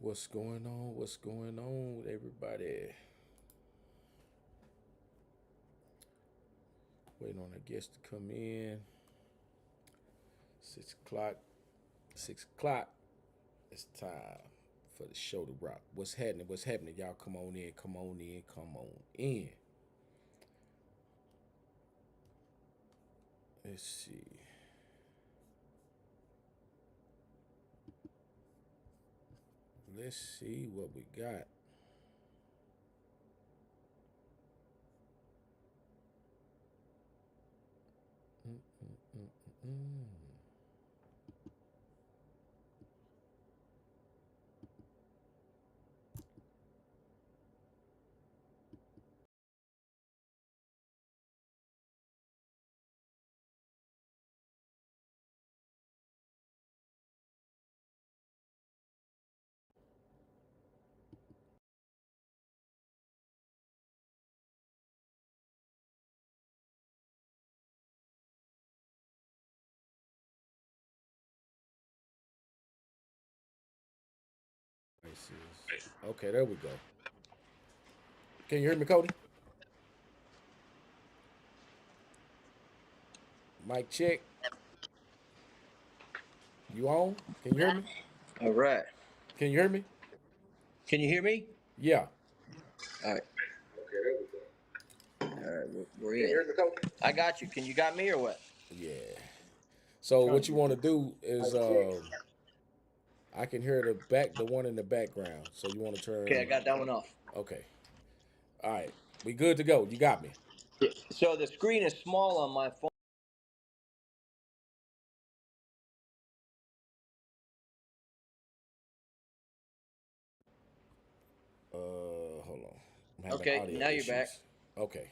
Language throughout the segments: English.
What's going on? What's going on with everybody? Waiting on a guest to come in. 6 o'clock. 6 o'clock. It's time for the show to rock. What's happening? What's happening? Y'all come on in. Come on in. Come on in. Let's see. Let's see what we got. Mm-mm-mm-mm-mm. Okay, there we go. Can you hear me, Cody? Mic check. You on? Can you hear me? All right. Can you hear me? Can you hear me? Yeah. All right. All right. We're in. I got you. Can you got me or what? Yeah. So what you want to do is I can hear the one in the background. So you want to Okay, I turn. got that one off. Okay. All right. We good to go. You got me. So the screen is small on my phone. Hold on. I'm having Okay, audio now you're back. issues. Okay.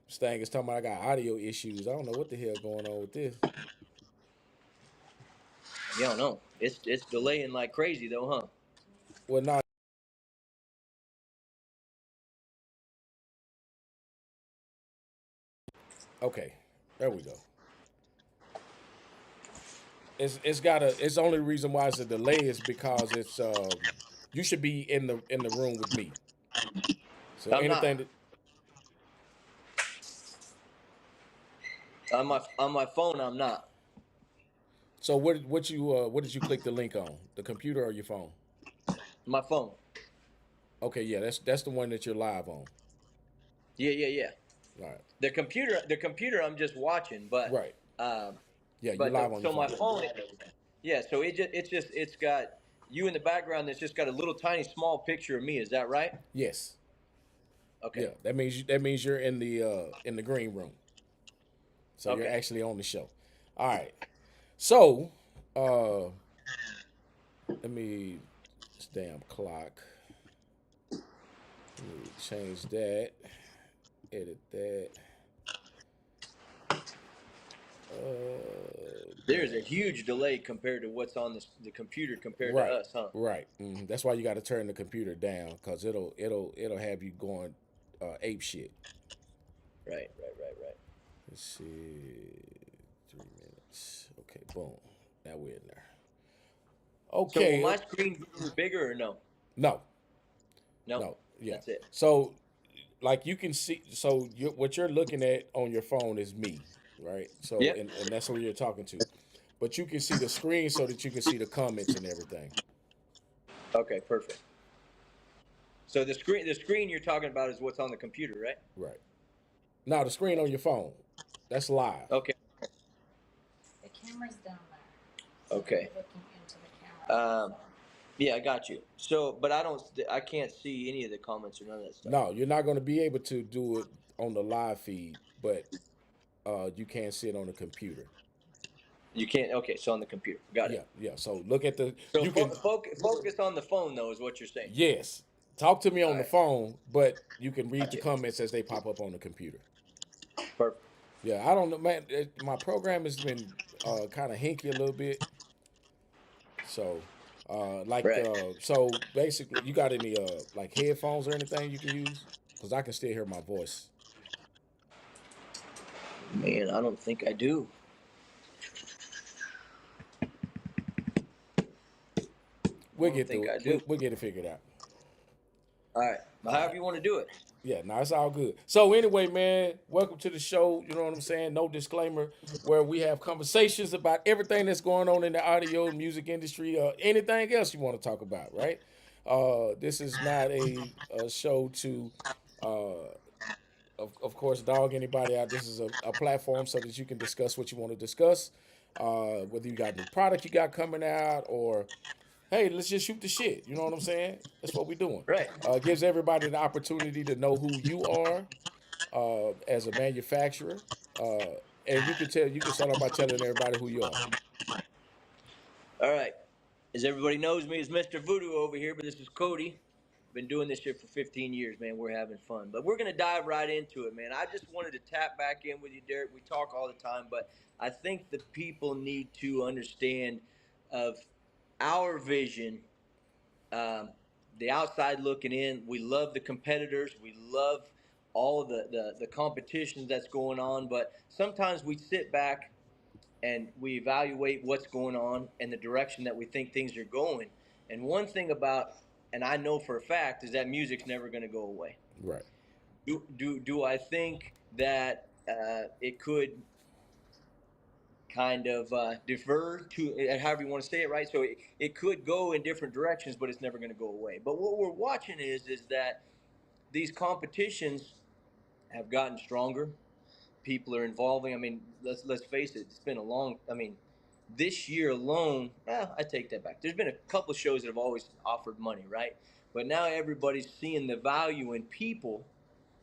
Stang is talking about I got audio issues. I don't know what the hell going on with this. You don't know. It's delaying like crazy though, huh? Well, not. Okay. There we go. It's the only reason why it's a delay is because it's you should be in the room with me. So I'm not. anything that On my phone, I'm not. so what did you click the link on? The computer or your phone? My phone. Okay, yeah, that's the one that you're live on. Yeah. Right. The computer, I'm just watching, Right. um, Yeah, you're live on your so my phone. phone, yeah. So it's got you in the background. That's just got a little tiny small picture of me. Is that right? Yes. Okay. Yeah, that means you're in the green room. So you're Okay. actually on the show. All right. So, uh let me this damn clock. Let me change that. Edit that. There's a Damn. huge delay compared to what's on the computer compared to Right, us, huh? right. That's why you got to turn the computer down because it'll have you going ape shit. Right. Let's see, 3 minutes. Okay, boom. Now we're in there. So will Okay. my screen be bigger or no? No, No, no, yeah. that's it. So, like you can see, so what you're looking at on your phone is me, right? So, Yep. and that's who you're talking to. But you can see the screen so that you can see the comments and everything. Okay, perfect. So the screen you're talking about is what's on the computer, right? Right. Now the screen on Gotcha. your phone, that's live. Okay. The camera's down there. So Okay. looking into the camera. Yeah, I got you. So, but I can't see any of the comments or none of that stuff. No, you're not going to be able to do it on the live feed, but you can see it on the computer. You can't. Okay, so on the computer, got Yeah, it. yeah. So look at the. So You can. focus on the phone though, is what you're saying. Yes, talk to me All on the right, phone, but you can read the gotcha. comments as they pop up on the computer. Perfect. Yeah, I don't know, man. My program has been kind of hinky a little bit. So, Right. so basically, you got any like headphones or anything you can use? Because I can still hear my voice. Man, I don't think I do. We'll don't get think through I it. do. We'll get it figured out. All right. However you want to do it. Yeah, no, it's all good. So anyway, man, welcome to the show. You know what I'm saying? No disclaimer, where we have conversations about everything that's going on in the audio and music industry, or anything else you want to talk about, right? This is not a show to, of course, dog anybody out. This is a platform so that you can discuss what you want to discuss, whether you got new product you got coming out, or hey, let's just shoot the shit. You know what I'm saying? That's what we're doing. Right. Gives everybody the opportunity to know who you are as a manufacturer, and you can start off by telling everybody who you are. All right. As everybody knows me as Mr. Voodoo over here, but this is Cody. Been doing this shit for 15 years, man. We're having fun. But we're going to dive right into it, man. I just wanted to tap back in with you, Derek. We talk all the time, but I think the people need to understand of our vision, um, the outside looking in. We love the competitors. We love all of the competition that's going on. But sometimes we sit back and we evaluate what's going on and the direction that we think things are going. And one thing about, and I know for a fact, is that music's never going to go away. Right. Do I think that it could kind of defer to, however you want to say it, right? So it could go in different directions, but it's never going to go away. But what we're watching is that these competitions have gotten stronger. People are involving. I mean, let's face it. It's been a long. I mean, this year alone, I take that back. There's been a couple of shows that have always offered money, right? But now everybody's seeing the value in people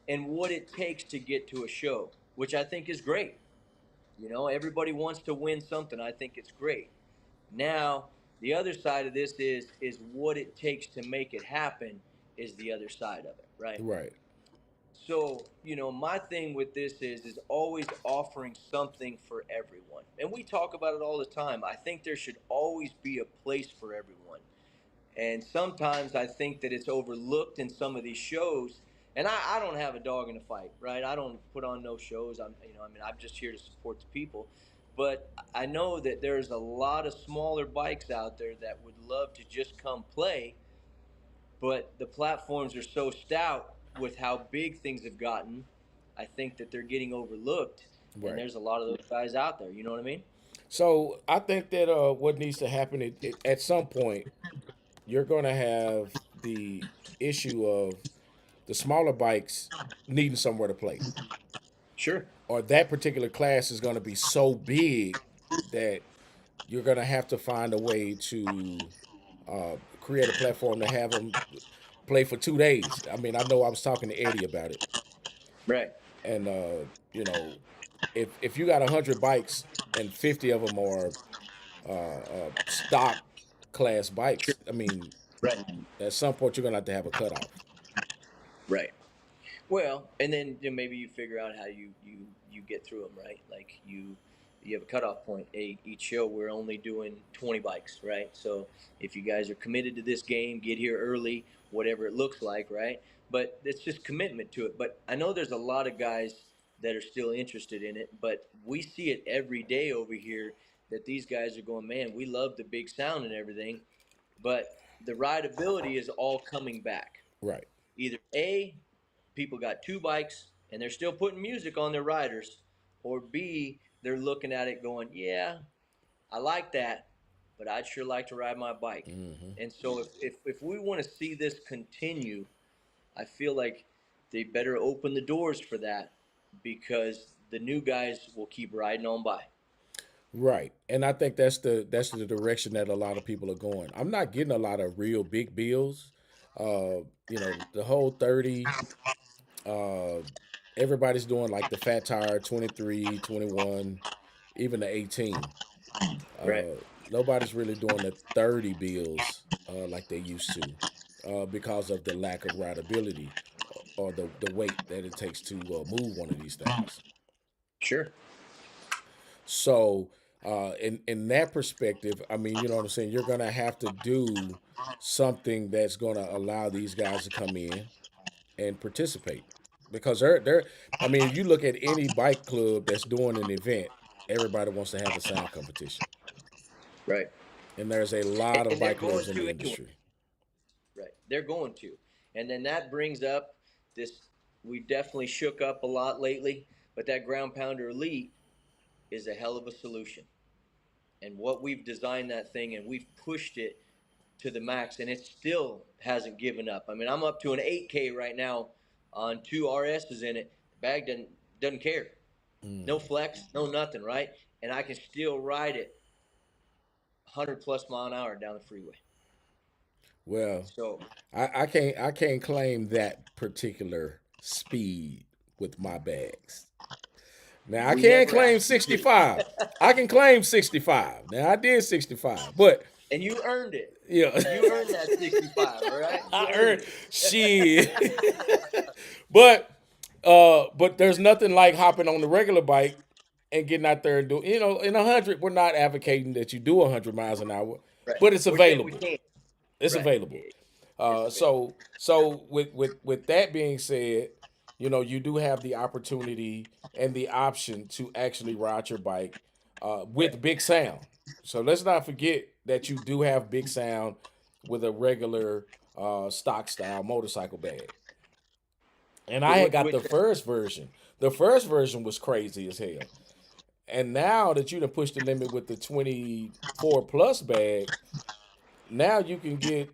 and what it takes to get to a show, which I think is great. You know, everybody wants to win something. I think it's great. Now, the other side of this is what it takes to make it happen is the other side of it, right? Right. So, you know, my thing with this is always offering something for everyone. And we talk about it all the time. I think there should always be a place for everyone. And sometimes I think that it's overlooked in some of these shows. And I don't have a dog in the fight, right? I don't put on no shows. I'm just here to support the people. But I know that there's a lot of smaller bikes out there that would love to just come play, but the platforms are so stout with how big things have gotten. I think that they're getting overlooked, and Right. there's a lot of those guys out there. You know what I mean? So I think that what needs to happen at some point, you're going to have the issue of the smaller bikes needing somewhere to play, Sure. or that particular class is going to be so big that you're going to have to find a way to create a platform to have them play for 2 days. I mean, I know I was talking to Eddie about it, Right. and you know, if you got 100 bikes and 50 of them are stock class Sure. bikes, I mean, Right. at some point you're gonna have to have a cutoff. Right. Well, and then maybe you figure out how you get through them, right? Like you have a cutoff point. Each show we're only doing 20 bikes, right? So if you guys are committed to this game, get here early, whatever it looks like, right? But it's just commitment to it. But I know there's a lot of guys that are still interested in it, but we see it every day over here that these guys are going, man, we love the big sound and everything, but the rideability is all coming back. Right. Either A, people got two bikes and they're still putting music on their riders, or B, they're looking at it going, yeah, I like that, but I'd sure like to ride my bike. Mm-hmm. And so if we want to see this continue, I feel like they better open the doors for that, because the new guys will keep riding on by. Right. And I think that's the direction that a lot of people are going. I'm not getting a lot of real big bills. The whole 30, uh, everybody's doing like the fat tire 23, 21, even the 18. Right. Nobody's really doing the 30 bills like they used to because of the lack of rideability or the weight that it takes to move one of these things. Sure. So, in that perspective, I mean, you know what I'm saying? You're going to have to do something that's going to allow these guys to come in and participate, because they're. I mean, if you look at any bike club that's doing an event, everybody wants to have a sound competition. Right. And there's a lot of And they're bike going lovers in the to anyway. industry. Right. They're going to. And then that brings up this, we definitely shook up a lot lately, but that ground pounder elite is a hell of a solution. And what we've designed that thing and we've pushed it to the max and it still hasn't given up. I mean, I'm up to an 8K right now on two RSs in it. The bag doesn't care. No Mm. flex, no nothing, right? And I can still ride it 100 plus mile an hour down the freeway. Well, So I can't claim that particular speed with my bags. Now I we can never claim asked you to. 65. I can claim 65. Now I did 65, but And you earned it. yeah, You earned that 65, all right? You I earned earned it. shit. but there's nothing like hopping on the regular bike and getting out there and do. In 100, we're not advocating that you do 100 miles an hour, Right. but it's We're saying we available. can't. It's Right. available. It's available. So with that being said, you do have the opportunity and the option to actually ride your bike Right. with big sound. So let's not forget that you do have big sound with a regular stock style motorcycle bag. And I had got the Which first version. The first version was crazy as hell. And now that you done pushed the limit with the 24 plus bag, now you can get,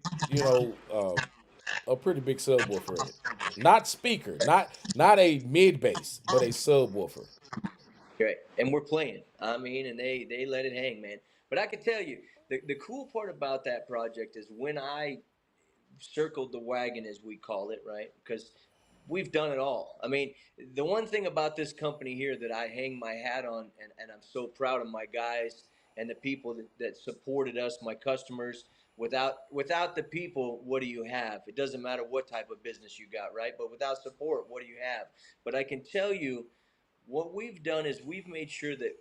a pretty big subwoofer in it. Not speaker, not a mid bass, but a subwoofer. right. And we're playing. I mean, and they let it hang, man. But I can tell you, the cool part about that project is when I circled the wagon, as we call it, right? Because we've done it all. I mean, the one thing about this company here that I hang my hat on, and I'm so proud of my guys and the people that supported us, my customers. Without the people, what do you have? It doesn't matter what type of business you got, right? But without support, what do you have? But I can tell you, what we've done is we've made sure that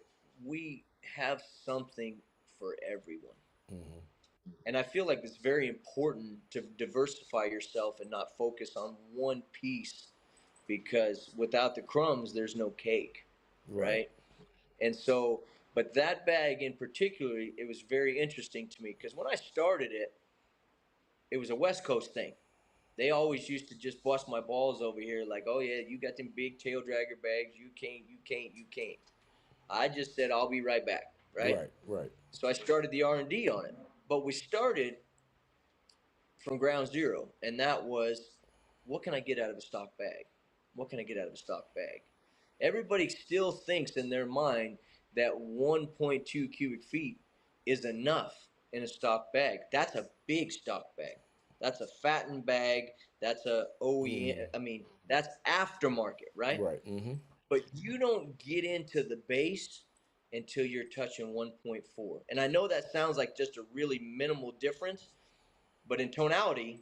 we have something for everyone. Mm-hmm. And I feel like it's very important to diversify yourself and not focus on one piece because without the crumbs, there's no cake, Right. right? And so, but that bag in particular, it was very interesting to me because when I started it, it was a West Coast thing. They always used to just bust my balls over here, like, "Oh yeah, you got them big tail dragger bags. You can't, you can't, you can't." I just said, "I'll be right back," right? Right. Right. So I started the R&D on it, but we started from ground zero, and that was, what can I get out of a stock bag? What can I get out of a stock bag? Everybody still thinks in their mind that 1.2 cubic feet is enough in a stock bag. That's a big stock bag. That's a fattened bag. That's a Mm. OEM. I mean, that's aftermarket, right? Right. Mm-hmm. But you don't get into the base until you're touching 1.4. And I know that sounds like just a really minimal difference, but in tonality,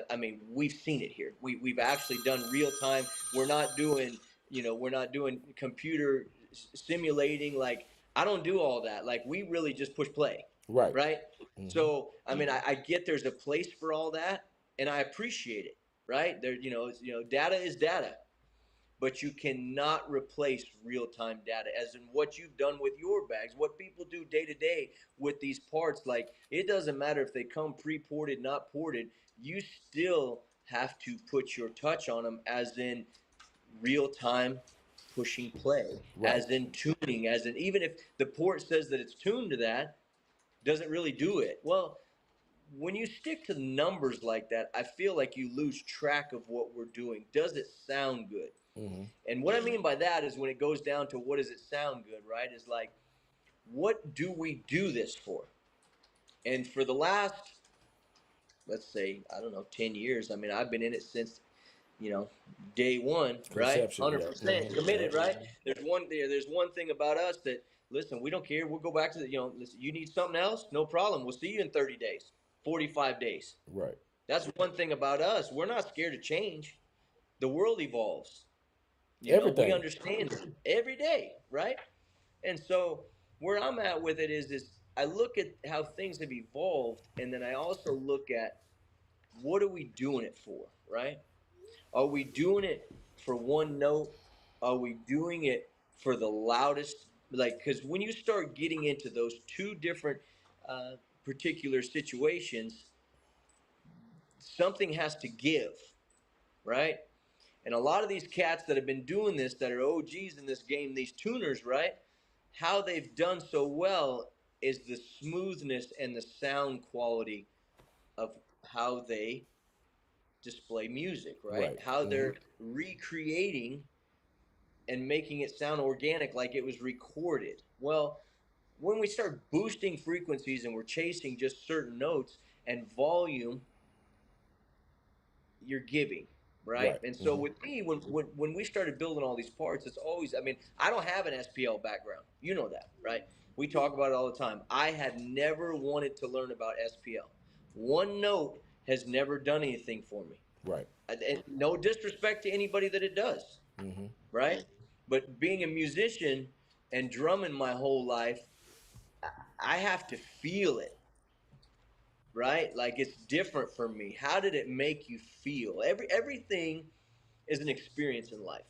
I mean, we've seen it here. We've actually done real time. We're not doing, we're not doing computer simulating. Like, I don't do all that. Like, we really just push play, Right. right? Mm-hmm. So, I mean, I get there's a place for all that, and I appreciate it, right? There, data is data, but you cannot replace real-time data, as in what you've done with your bags, what people do day to day with these parts. Like, it doesn't matter if they come pre-ported, not ported, you still have to put your touch on them, as in real-time pushing play, Right. as in tuning, as in, even if the port says that it's tuned to that, doesn't really do it well. When you stick to numbers like that, I feel like you lose track of what we're doing. Does it sound good? Mm-hmm. And what I mean by that is when it goes down to what does it sound good, right? Is like, what do we do this for? And for the last, let's say, I don't know, 10 years, I mean, I've been in it since, you know, day one, right? Conception. Yep. 100% Mm-hmm. committed, Yep. right? There's one thing about us that, listen, we don't care. We'll go back to listen, you need something else? No problem. We'll see you in 30 days, 45 days. Right. That's one thing about us. We're not scared of change. The world evolves. We Everything. understand it every day, right? And so where I'm at with it is I look at how things have evolved, and then I also look at what are we doing it for, right? Are we doing it for one note? Are we doing it for the loudest? Like, because when you start getting into those two different uh, particular situations, something has to give, right? And a lot of these cats that have been doing this, that are OGs in this game, these tuners, right? How they've done so well is the smoothness and the sound quality of how they display music, right? Right. How they're recreating and making it sound organic like it was recorded. Well, when we start boosting frequencies and we're chasing just certain notes and volume, you're giving, right? Right. And so with me, when we started building all these parts, it's always, I mean, I don't have an SPL background. You know that, right? We talk about it all the time. I had never wanted to learn about SPL. One note has never done anything for me. Right. And no disrespect to anybody that it does, right? But being a musician and drumming my whole life, I have to feel it, right? Like it's different for me. How did it make you feel? Everything is an experience in life.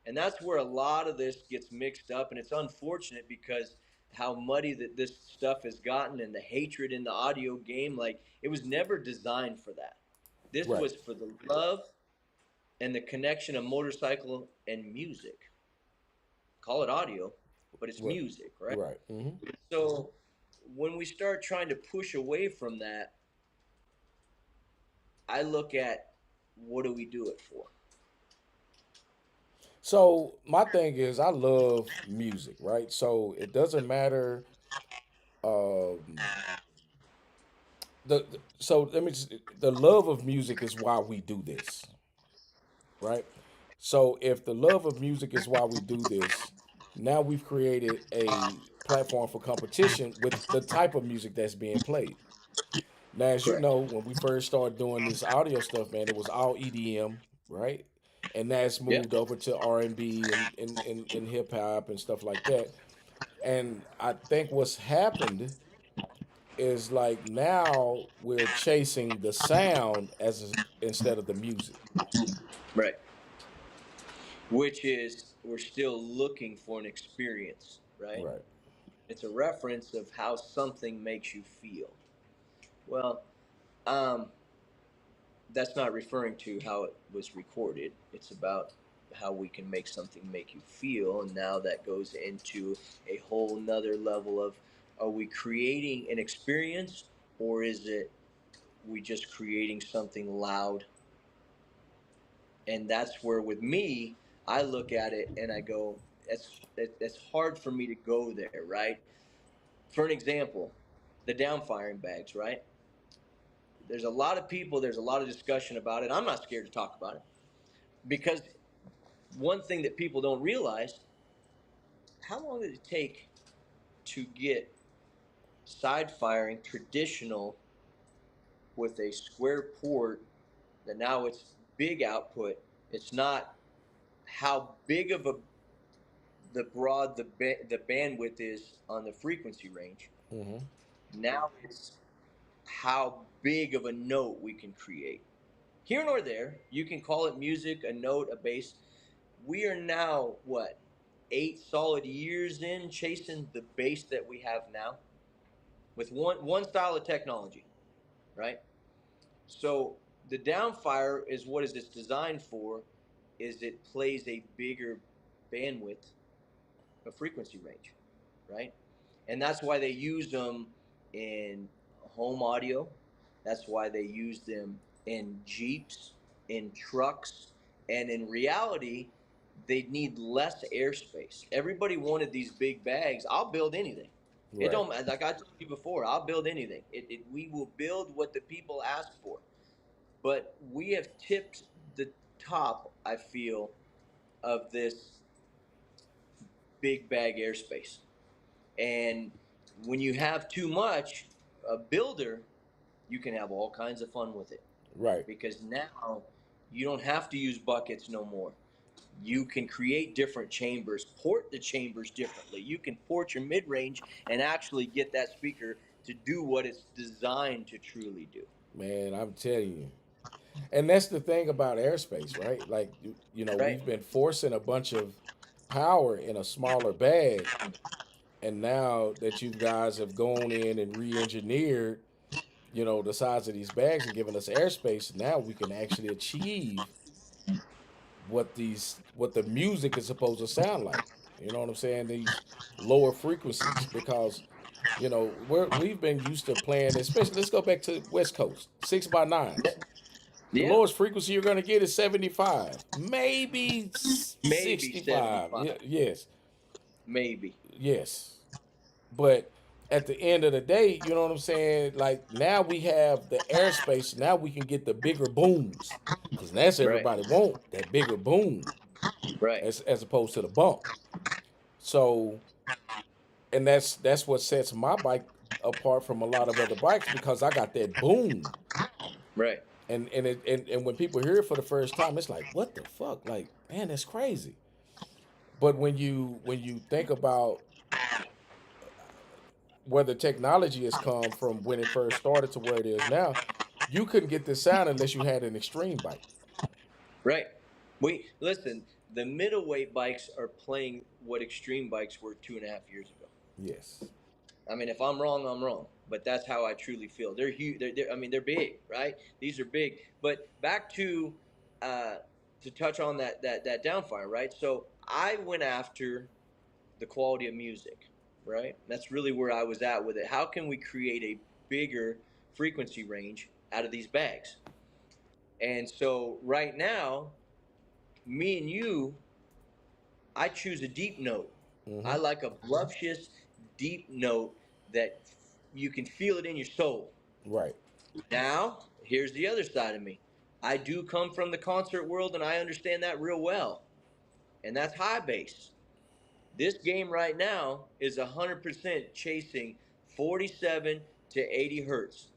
And that's where a lot of this gets mixed up, and it's unfortunate because how muddy that this stuff has gotten and the hatred in the audio game, like it was never designed for that. This Right. was for the love and the connection of motorcycle and music. Call it audio, but it's Right. music, right? Right. So when we start trying to push away from that, I look at what do we do it for? So my thing is, I love music, right? So it doesn't matter. Um, so let me just, the love of music is why we do this, right? So if the love of music is why we do this, now we've created a platform for competition with the type of music that's being played. Now, as you Correct. know, when we first started doing this audio stuff, man, it was all EDM, right? And that's Yeah. moved over to R&B and hip hop and stuff like that. And I think what's happened is like now we're chasing the sound instead of the music. Right. Which is we're still looking for an experience, right? Right. It's a reference of how something makes you feel. Well, um, that's not referring to how it was recorded. It's about how we can make something make you feel, and now that goes into a whole nother level of are we creating an experience or is it we just creating something loud? And that's where with me I look at it and I go that's hard for me to go there, right? For an example, the downfiring bags, right? There's a lot of people, there's a lot of discussion about it. I'm not scared to talk about it because one thing that people don't realize, how long did it take to get side firing traditional with a square port that now it's big output. It's not how big of a the broad the bandwidth is on the frequency range. Now it's how big of a note we can create. Here nor there, you can call it music, a note, a bass. We are now what 8 solid years in chasing the bass that we have now with one style of technology, right? So the downfire is what is this designed for? Is it plays a bigger bandwidth of frequency range, right? And that's why they use them in home audio. That's why they use them in Jeeps, in trucks, and in reality, they need less airspace. Everybody wanted these big bags. I'll build anything. It Right. don't like I told you before. I'll build anything. We will build what the people ask for. But we have tipped the top. I feel of this big bag airspace. And when you have too much, a builder, you can have all kinds of fun with it Right. because now you don't have to use buckets no more. You can create different chambers, port the chambers differently. You can port your mid range and actually get that speaker to do what it's designed to truly do. Man, I'm telling you. And that's the thing about airspace, right? Like Right? we've been forcing a bunch of power in a smaller bag, And now that you guys have gone in and re-engineered, the size of these bags and given us airspace, now we can actually achieve what the music is supposed to sound like. You know what I'm saying? These lower frequencies, because we've been used to playing, especially let's go back to West Coast, 6x9s. The Yeah, lowest frequency you're going to get is 75, maybe maybe 65. 75, Yes, maybe. yes. But at the end of the day, you know what I'm saying? Like now we have the airspace. Now we can get the bigger booms, because that's Right, everybody want that bigger boom right, as opposed to the bump. So, and that's what sets my bike apart from a lot of other bikes, because I got that boom. right, And when people hear it for the first time, it's like, what the fuck? Like, man, that's crazy. But when you think about where the technology has come from when it first started to where it is now, you couldn't get this sound unless you had an extreme bike. right. We listen. The middleweight bikes are playing what extreme bikes were 2.5 years ago. Yes. I mean, if I'm wrong, I'm wrong. But that's how I truly feel. They're huge. I mean, they're big, right? These are big. But back uh, to touch on that downfire, right? So I went after the quality of music, right? That's really where I was at with it. How can we create a bigger frequency range out of these bags? And so right now, me and you, I choose a deep note. Mm-hmm. I like a voluptuous, deep note that you can feel it in your soul. Right. Now, here's the other side of me. I do come from the concert world and I understand that real well. And that's high bass. This game right now is 100% chasing 47 to 80 hertz.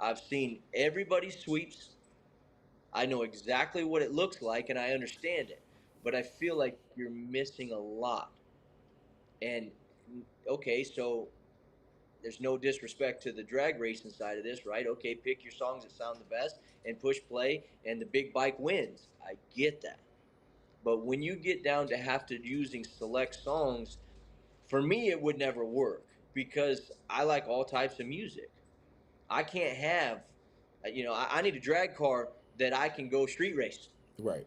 I've seen everybody's sweeps. I know exactly what it looks like and I understand it. But I feel like you're missing a lot. And okay, so there's no disrespect to the drag racing side of this, right? Okay, pick your songs that sound the best and push play, and the big bike wins. I get that. But when you get down to have to using select songs, for me, it would never work because I like all types of music. I can't have, I need a drag car that I can go street race, Right.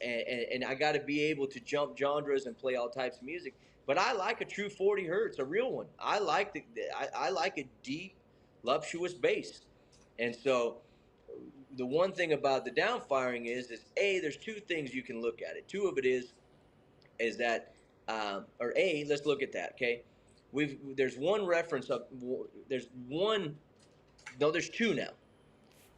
and I got to be able to jump genres and play all types of music. But I like a true 40 hertz, a real one. I like a deep, voluptuous bass. And so the one thing about the downfiring is a there's two things you can look at it. Two of it is that or a let's look at that. Okay, there's one reference of there's one no there's two now,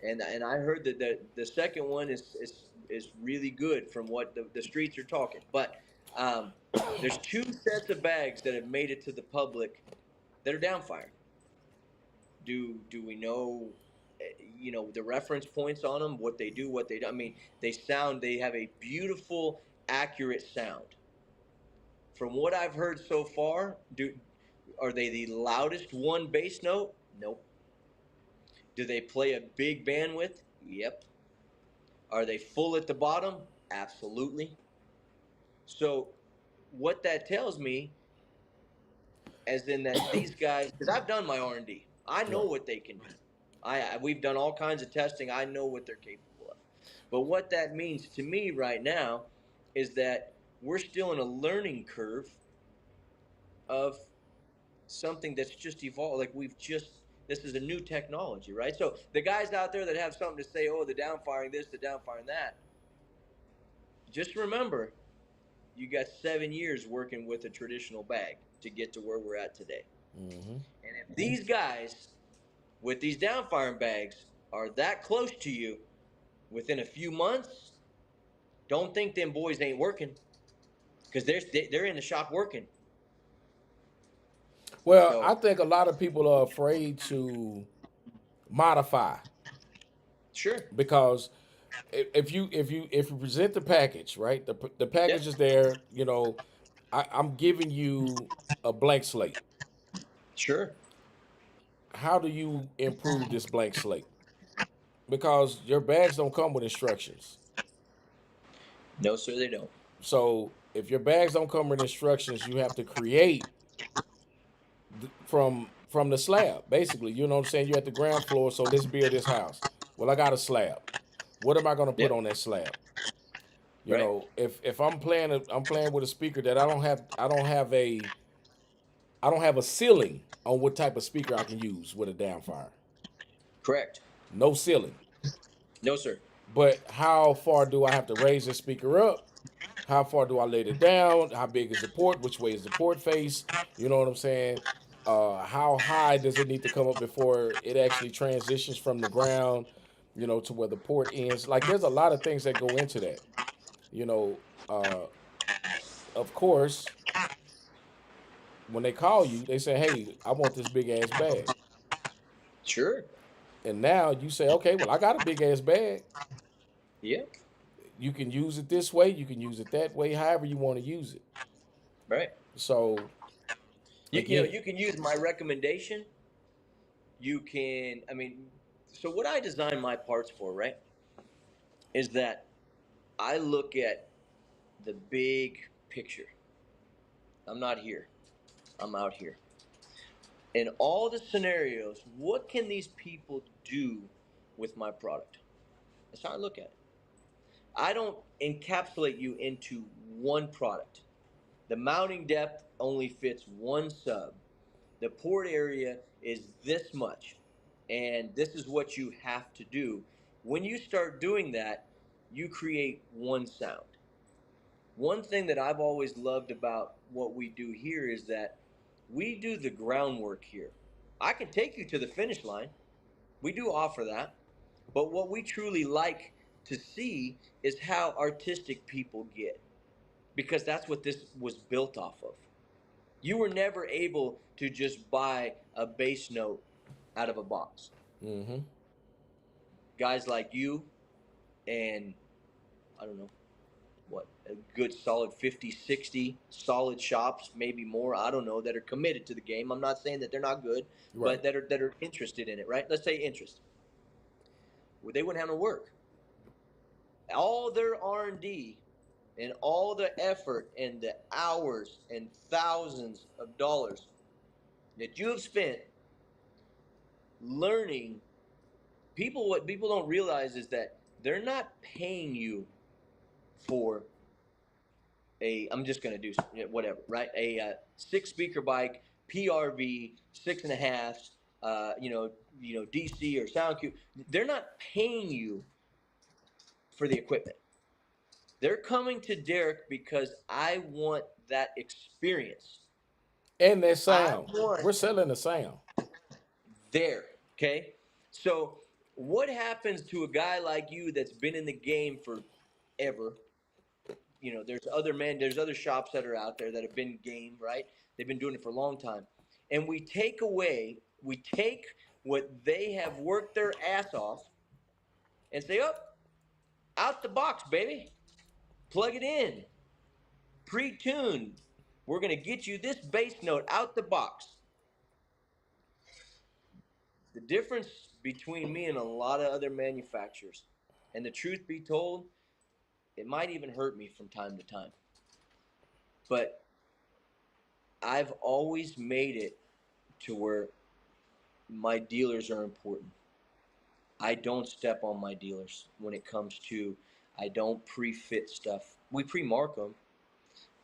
and I heard that the second one is really good from what the streets are talking. But um, there's two sets of bags that have made it to the public that are downfiring. Do we know? The reference points on them, what they do, what they do. I mean, they have a beautiful, accurate sound. From what I've heard so far, are they the loudest one bass note? Nope. Do they play a big bandwidth? Yep. Are they full at the bottom? Absolutely. So what that tells me, as in that these guys, because I've done my R&D, I know Right. what they can do. We've done all kinds of testing. I know what they're capable of. But what that means to me right now is that we're still in a learning curve of something that's just evolved. Like this is a new technology, right? So the guys out there that have something to say, oh, the downfiring this, the downfiring that, just remember you got 7 years working with a traditional bag to get to where we're at today. Mm-hmm. And if these guys with these downfiring bags are that close to you within a few months, don't think them boys ain't working because they're in the shop working. Well, I So think a lot of people are afraid to modify, sure, because if you present the package, right, the yeah, package is there. I'm giving you a blank slate. sure. How do you improve this blank slate? Because your bags don't come with instructions. No, sir, they don't. So if your bags don't come with instructions, you have to create from the slab. Basically, you know what I'm saying. You're at the ground floor, so let's build this house. Well, I got a slab. What am I going to put Yep. on that slab? You Right. know, if I'm playing with a speaker that I don't have a ceiling on what type of speaker I can use with a downfire. Correct. No ceiling. No, sir. But how far do I have to raise the speaker up? How far do I let it down? How big is the port? Which way is the port face? You know what I'm saying? How high does it need to come up before it actually transitions from the ground, you know, to where the port ends? Like, there's a lot of things that go into that. You know, of course, when they call you, they say, "Hey, I want this big ass bag," Sure. and now you say, "Okay, well, I got a big ass bag. Yeah. You can use it this way. You can use it that way. However you want to use it." Right. So You know, again, you can use my recommendation. You can, I mean, so what I design my parts for, right, is that I look at the big picture. I'm not here. I'm out here. In all the scenarios, what can these people do with my product? That's how I look at it. I don't encapsulate you into one product. The mounting depth only fits one sub. The port area is this much, and this is what you have to do. When you start doing that, you create one sound. One thing that I've always loved about what we do here is that we do the groundwork here. I can take you to the finish line. We do offer that. But what we truly like to see is how artistic people get, because that's what this was built off of. You were never able to just buy a bass note out of a box. mm-hmm, Guys like you and I don't know what, a good solid 50, 60 solid shops, maybe more, I don't know, that are committed to the game. I'm not saying that they're not good, right. but that are interested in it, right? Let's say interest. Well, they wouldn't have no work. All their R&D and all the effort and the hours and thousands of dollars that you have spent learning, what people don't realize is that they're not paying you for I'm just going to do whatever, right? Six speaker bike, PRV, 6.5, DC or SoundCube. They're not paying you for the equipment. They're coming to Derek because I want that experience. And that I sound. want We're selling the sound. there. Okay. So what happens to a guy like you that's been in the game forever? You know, there's other shops that are out there that have been game, right? They've been doing it for a long time. And we take what they have worked their ass off and say, oh, out the box, baby. Plug it in. Pre-tuned. We're going to get you this bass note out the box. The difference between me and a lot of other manufacturers, and the truth be told, it might even hurt me from time to time, but I've always made it to where my dealers are important. I don't step on my dealers when it comes to, I don't pre-fit stuff. We pre-mark them.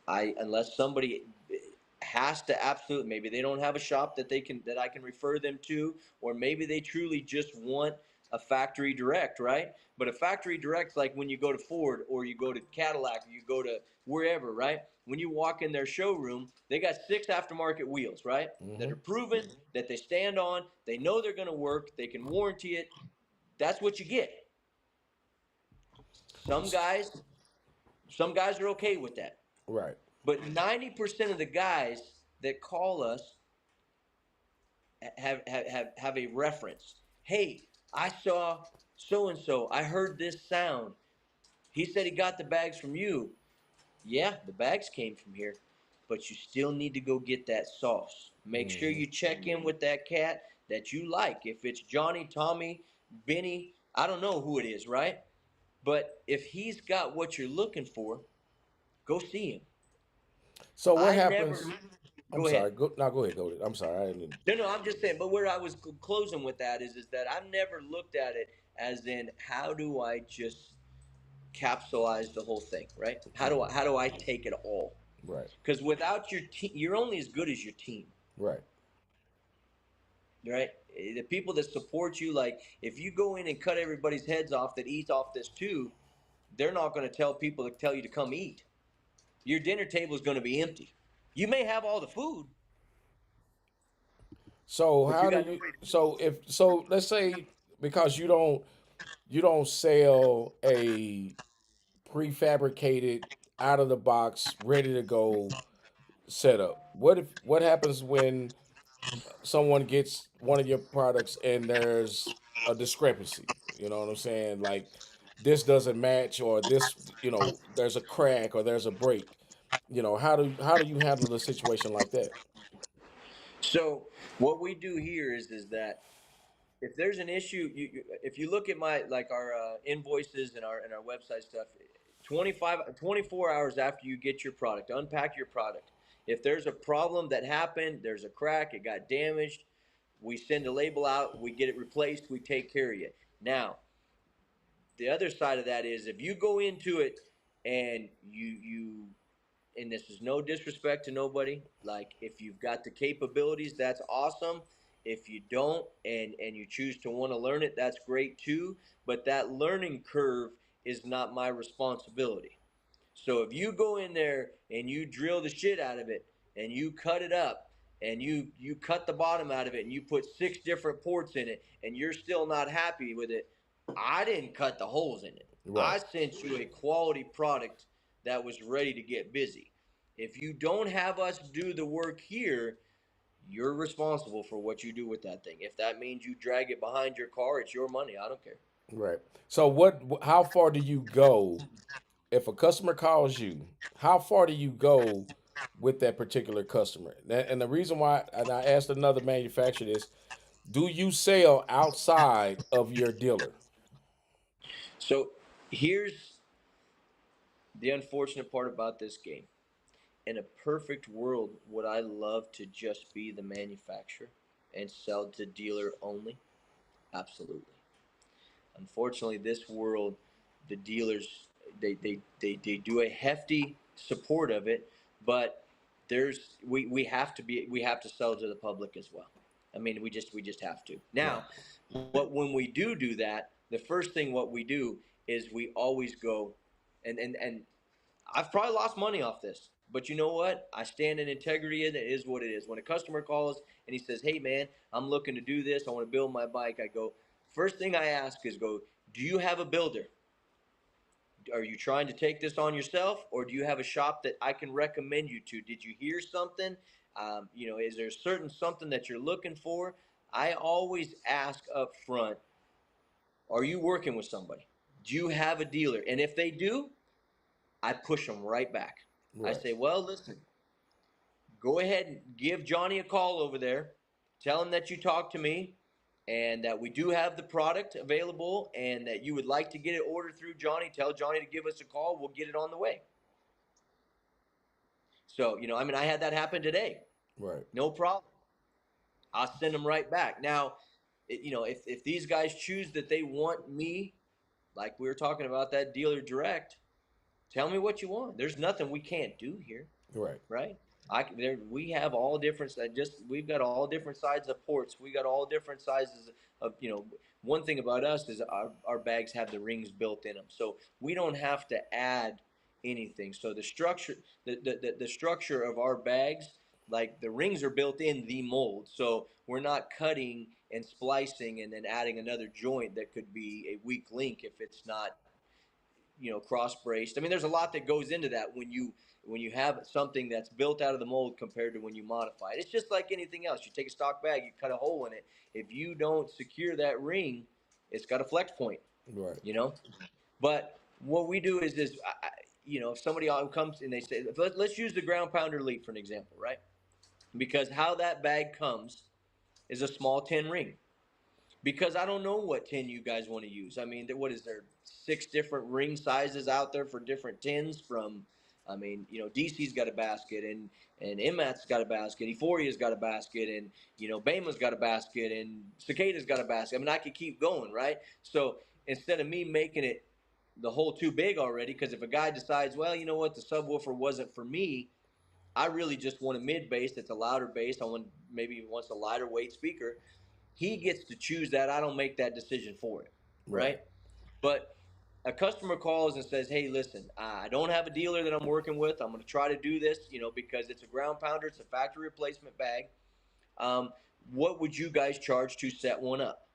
Unless somebody has to absolutely, maybe they don't have a shop that I can refer them to, or maybe they truly just want a factory direct, right? But a factory direct's like when you go to Ford or you go to Cadillac or you go to wherever, right? When you walk in their showroom, they got 6 aftermarket wheels, right? That Mm-hmm. are proven, that they stand on, they know they're going to work, they can warranty it. That's what you get. Some guys, some guys are okay with that. Right. But 90% of the guys that call us have a reference. Hey, I saw so and so. I heard this sound. He said he got the bags from you. Yeah, the bags came from here, but you still need to go get that sauce. Make sure Mm-hmm. you check in with that cat that you like. If it's Johnny, Tommy, Benny, I don't know who it is, right? But if he's got what you're looking for, Go see him. So what I never. happens? I'm Go sorry. ahead. Go ahead. Go ahead. I'm sorry. I didn't. No, no, I'm just saying. But where I was closing with that is that I've never looked at it as in how do I just capsulize the whole thing, right? How do I take it all? Right. Because without your team, you're only as good as your team, Right. right? The people that support you, like if you go in and cut everybody's heads off that eats off this too, they're not going to tell people to tell you to come eat. Your dinner table is going to be empty. You may have all the food, So but you how do got you? nobody. So let's say because you don't sell a prefabricated out of the box ready to go setup. What happens when someone gets one of your products and there's a discrepancy? You know what I'm saying? Like this doesn't match, or this, there's a crack or there's a break. How do you handle a situation like that? So what we do here is that if there's an issue, if you look at my like our invoices and our website stuff, 24 hours after you get your product, unpack your product. If there's a problem that happened, there's a crack, it got damaged, we send a label out, we get it replaced, we take care of it. Now, the other side of that is if you go into it and you and this is no disrespect to nobody, like if you've got the capabilities, that's awesome. If you don't and you choose to want to learn it, that's great too, but that learning curve is not my responsibility. So if you go in there and you drill the shit out of it and you cut it up and you cut the bottom out of it and you put 6 different ports in it and you're still not happy with it, I didn't cut the holes in it. I Right. sent you a quality product that was ready to get busy. If you don't have us do the work here, you're responsible for what you do with that thing. If that means you drag it behind your car, it's your money. I don't care. Right. So how far do you go if a customer calls you? How far do you go with that particular customer? And the reason why, and I asked another manufacturer this, do you sell outside of your dealer? So here's the unfortunate part about this game. In a perfect world, would I love to just be the manufacturer and sell to dealer only? Absolutely. Unfortunately, this world, the dealers they do a hefty support of it, but we have to sell to the public as well. I mean, we just have to. Right. Now, but when we do that, the first thing what we do is we always go and I've probably lost money off this, but you know what? I stand in integrity, and it is what it is. When a customer calls and he says, "Hey, man, I'm looking to do this. I want to build my bike," I go, first thing I ask is, "Do you have a builder? Are you trying to take this on yourself, or do you have a shop that I can recommend you to? Did you hear something? Is there certain something that you're looking for?" I always ask up front, "Are you working with somebody? Do you have a dealer?" And if they do, I push them right back. I Right. say, "Well, listen, go ahead and give Johnny a call over there. Tell him that you talked to me and that we do have the product available and that you would like to get it ordered through Johnny. Tell Johnny to give us a call. We'll get it on the way." So, I mean, I had that happen today. Right. No problem. I'll send them right back. Now, if these guys choose that they want me, like we were talking about that dealer direct, tell me what you want. There's nothing we can't do here. Right. Right? We have all different. We've got all different sides of ports. We got all different sizes of. One thing about us is our bags have the rings built in them, so we don't have to add anything. So the structure of our bags, like the rings are built in the mold, so we're not cutting and splicing and then adding another joint that could be a weak link if it's not cross braced. I mean, there's a lot that goes into that when you have something that's built out of the mold compared to when you modify it. It's just like anything else. You take a stock bag, you cut a hole in it. If you don't secure that ring, it's got a flex point. Right. You know. But what we do is if somebody comes and they say, let's use the ground pounder leap for an example, right? Because how that bag comes is a small tin ring, because I don't know what tin you guys want to use. I mean, what is there 6 different ring sizes out there for different tins from I mean, DC's got a basket, and MAT's got a basket, Euphoria's got a basket, and Bama's got a basket, and Cicada's got a basket. I mean, I could keep going, right? So instead of me making it the whole too big already, because if a guy decides, well, you know what, the subwoofer wasn't for me, I really just want a mid bass that's a louder bass. I want maybe he wants a lighter weight speaker. He gets to choose that. I don't make that decision for him, Right. right? But a customer calls and says, "Hey, listen, I don't have a dealer that I'm working with. I'm going to try to do this, because it's a ground pounder. It's a factory replacement bag. Um, what would you guys charge to set one up?"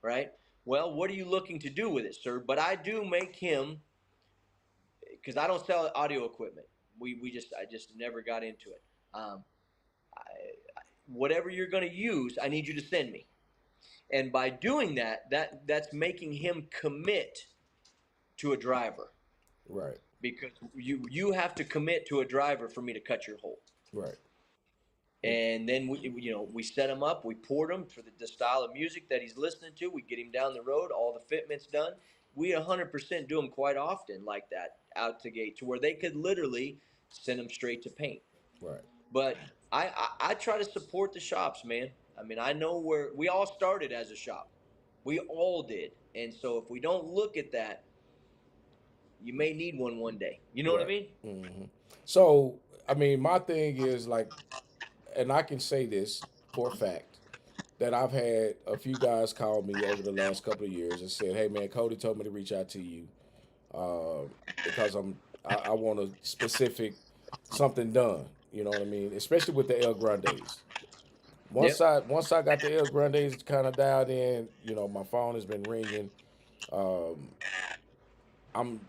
Right? Well, what are you looking to do with it, sir? But I do make him, because I don't sell audio equipment. I just never got into it. Um, Whatever you're going to use, I need you to send me. And by doing that's making him commit to a driver, Right. because you have to commit to a driver for me to cut your hole. Right. And then we set him up, we port him for the style of music that he's listening to. We get him down the road, all the fitments done. We 100% do them quite often like that out the gate, to where they could literally send them straight to paint. Right. But I try to support the shops, man. I mean, I know where we all started as a shop. We all did. And so if we don't look at that, you may need one day. You know what I Right. mean? Hmm. So, I mean, my thing is like, and I can say this for a fact that I've had a few guys call me over the last couple of years and said, "Hey, man, Kody told me to reach out to you because I want a specific something done." You know what I mean? Especially with the El Grandes. Yep. Once I got the El Grandes kind of dialed in, my phone has been ringing. Um, I'm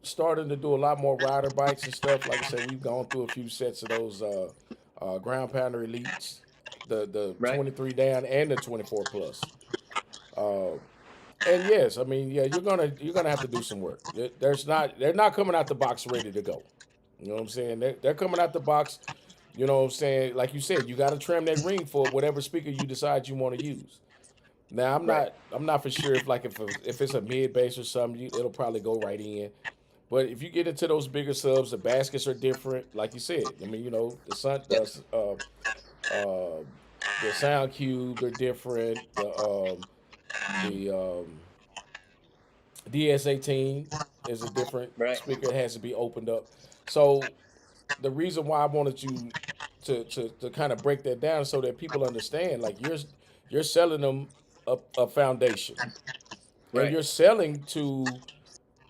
starting to do a lot more rider bikes and stuff. Like I said, we've gone through a few sets of those ground pounder elites, the Right. 23 down and the 24 plus. Uh, and yes, I mean, yeah, you're gonna have to do some work. They're not coming out the box ready to go. You know what I'm saying? They're coming out the box. You know what I'm saying? Like you said, you got to trim that ring for whatever speaker you decide you want to use. Now Right. I'm not for sure if it's a mid bass or something, it'll probably go right in. But if you get into those bigger subs, the baskets are different. Like you said, I mean, Yep. uh, the sound cube they're different. The DS18 is a different Right. speaker. It has to be opened up. So the reason why I wanted you to kind of break that down so that people understand, like you're selling them a foundation, and Right. you're selling to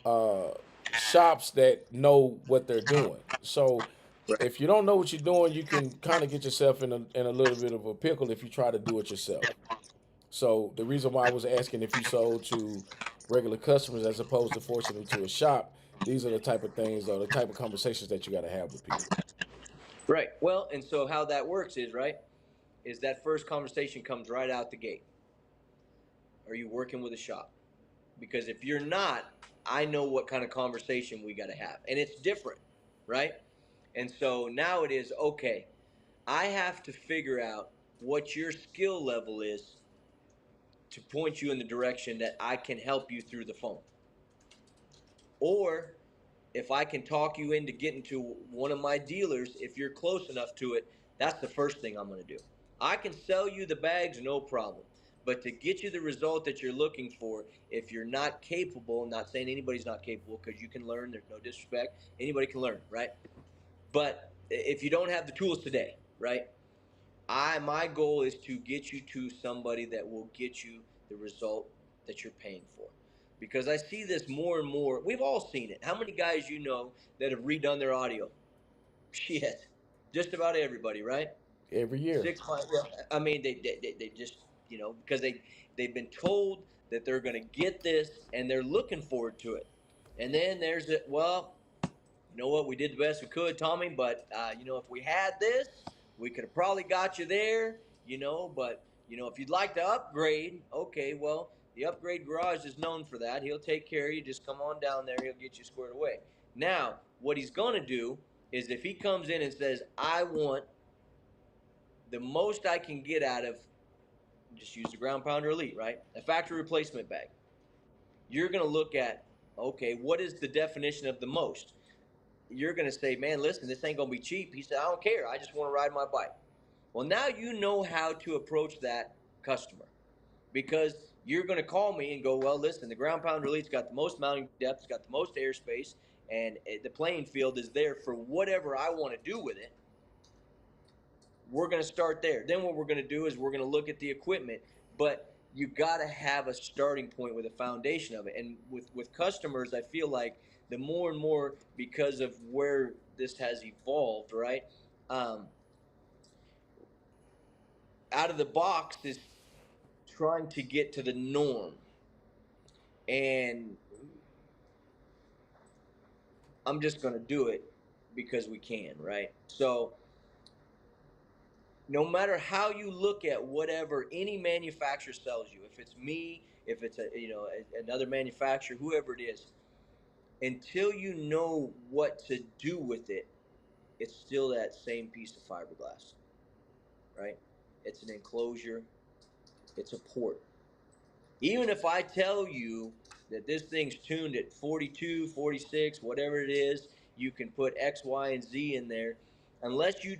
uh, shops that know what they're doing. So Right. if you don't know what you're doing, you can kind of get yourself in a little bit of a pickle if you try to do it yourself. So the reason why I was asking if you sold to regular customers as opposed to forcing them to a shop, these are the type of things or the type of conversations that you got to have with people. Right. Well, and so how that works is, right, is that first conversation comes right out the gate. Are you working with a shop? Because if you're not, I know what kind of conversation we got to have. And it's different, right? And so now it is, okay, I have to figure out what your skill level is to point you in the direction that I can help you through the phone. Or if I can talk you into getting to one of my dealers, if you're close enough to it, that's the first thing I'm going to do. I can sell you the bags, no problem. But to get you the result that you're looking for, if you're not capable, I'm not saying anybody's not capable, because you can learn, there's no disrespect, anybody can learn, right? But if you don't have the tools today, right? My goal is to get you to somebody that will get you the result that you're paying for. Because I see this more and more. We've all seen it. How many guys you know that have redone their audio? Shit. Just about everybody, right? Every year. 6 months. I mean, they just, because they've been told that they're going to get this and they're looking forward to it. And then there's it. Well, you know what? We did the best we could, Tommy. But if we had this, we could have probably got you there. But if you'd like to upgrade, okay. Well, the upgrade garage is known for that. He'll take care of you. Just come on down there. He'll get you squared away. Now, what he's going to do is if he comes in and says, "I want the most I can get out of," just use the ground pounder elite, right? A factory replacement bag. You're going to look at, okay, what is the definition of the most? you're going to say, man, listen, this ain't going to be cheap. He said, I don't care. I just want to ride my bike. Well, now you know how to approach that customer, because you're going to call me and go, well, listen, the ground pound elite's got the most mounting depth, it's got the most airspace, and the playing field is there for whatever I want to do with it. We're going to start there. Then what we're going to do is we're going to look at the equipment, but you got to have a starting point with a foundation of it. And with customers, I feel like the more and more, because of where this has evolved, right? Um, Out of the box is trying to get to the norm, and I'm just going to do it because we can, right? So no matter how you look at whatever any manufacturer sells you, if it's me, if it's another manufacturer, whoever it is, until you know what to do with it, it's still that same piece of fiberglass, right? It's an enclosure, it's a port. Even if I tell you that this thing's tuned at 42, 46, whatever it is, you can put X, Y, and Z in there. Unless you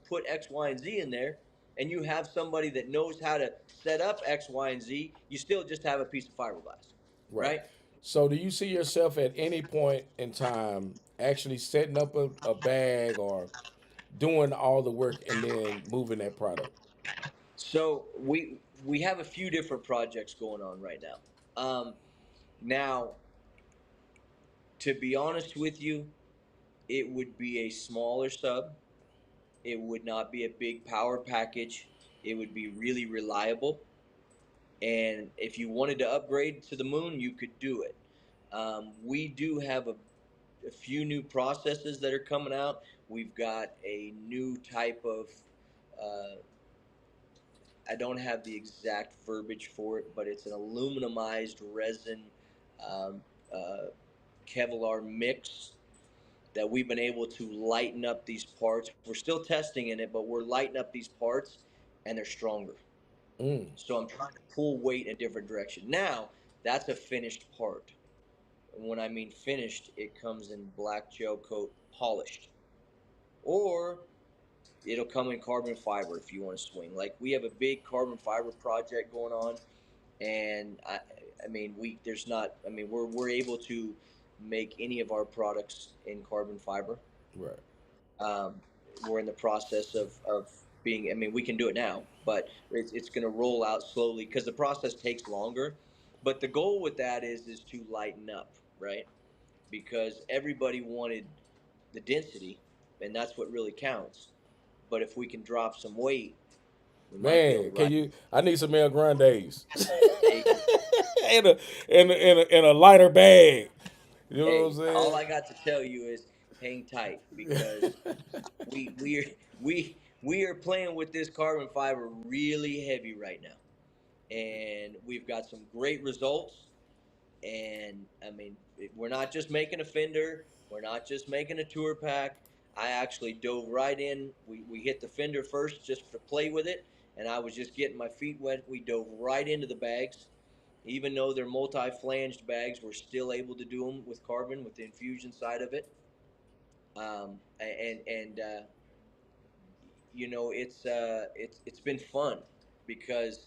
put X, Y, and Z in there, and you have somebody that knows how to set up X, Y, and Z, you still just have a piece of fiberglass, Right. right? So, do you see yourself at any point in time actually setting up a bag or doing all the work and then moving that product? So we have a few different projects going on right now. Now, to be honest with you, it would be a smaller sub. It would not be a big power package. It would be really reliable. And if you wanted to upgrade to the moon, you could do it. We do have a few new processes that are coming out. We've got a new type of, uh, I don't have the exact verbiage for it, but it's an aluminumized resin um, uh, Kevlar mix that we've been able to lighten up these parts. We're still testing in it, but we're lightening up these parts and they're stronger. Mm, So I'm trying to pull weight in a different direction. Now, that's a finished part. And when I mean finished, it comes in black gel coat polished. Or it'll come in carbon fiber if you want to swing. Like we have a big carbon fiber project going on, and I mean there's not I mean we're able to make any of our products in carbon fiber. right. Um, we're in the process of being, I mean, we can do it now, but it's going to roll out slowly because the process takes longer. But the goal with that is to lighten up, right? Because everybody wanted the density, and that's what really counts. But if we can drop some weight, we might be able Man, to can ride. you? I need some El Grandes Hey, in a lighter bag. You know what I'm hey, all saying? I got to tell you is hang tight because we are playing with this carbon fiber really heavy right now, and we've got some great results. And I mean, we're not just making a fender, we're not just making a tour pack. I actually dove right in. We hit the fender first just to play with it, and I was just getting my feet wet. We dove right into the bags. Even though they're multi-flanged bags, we're still able to do them with carbon, with the infusion side of it. And it's been fun because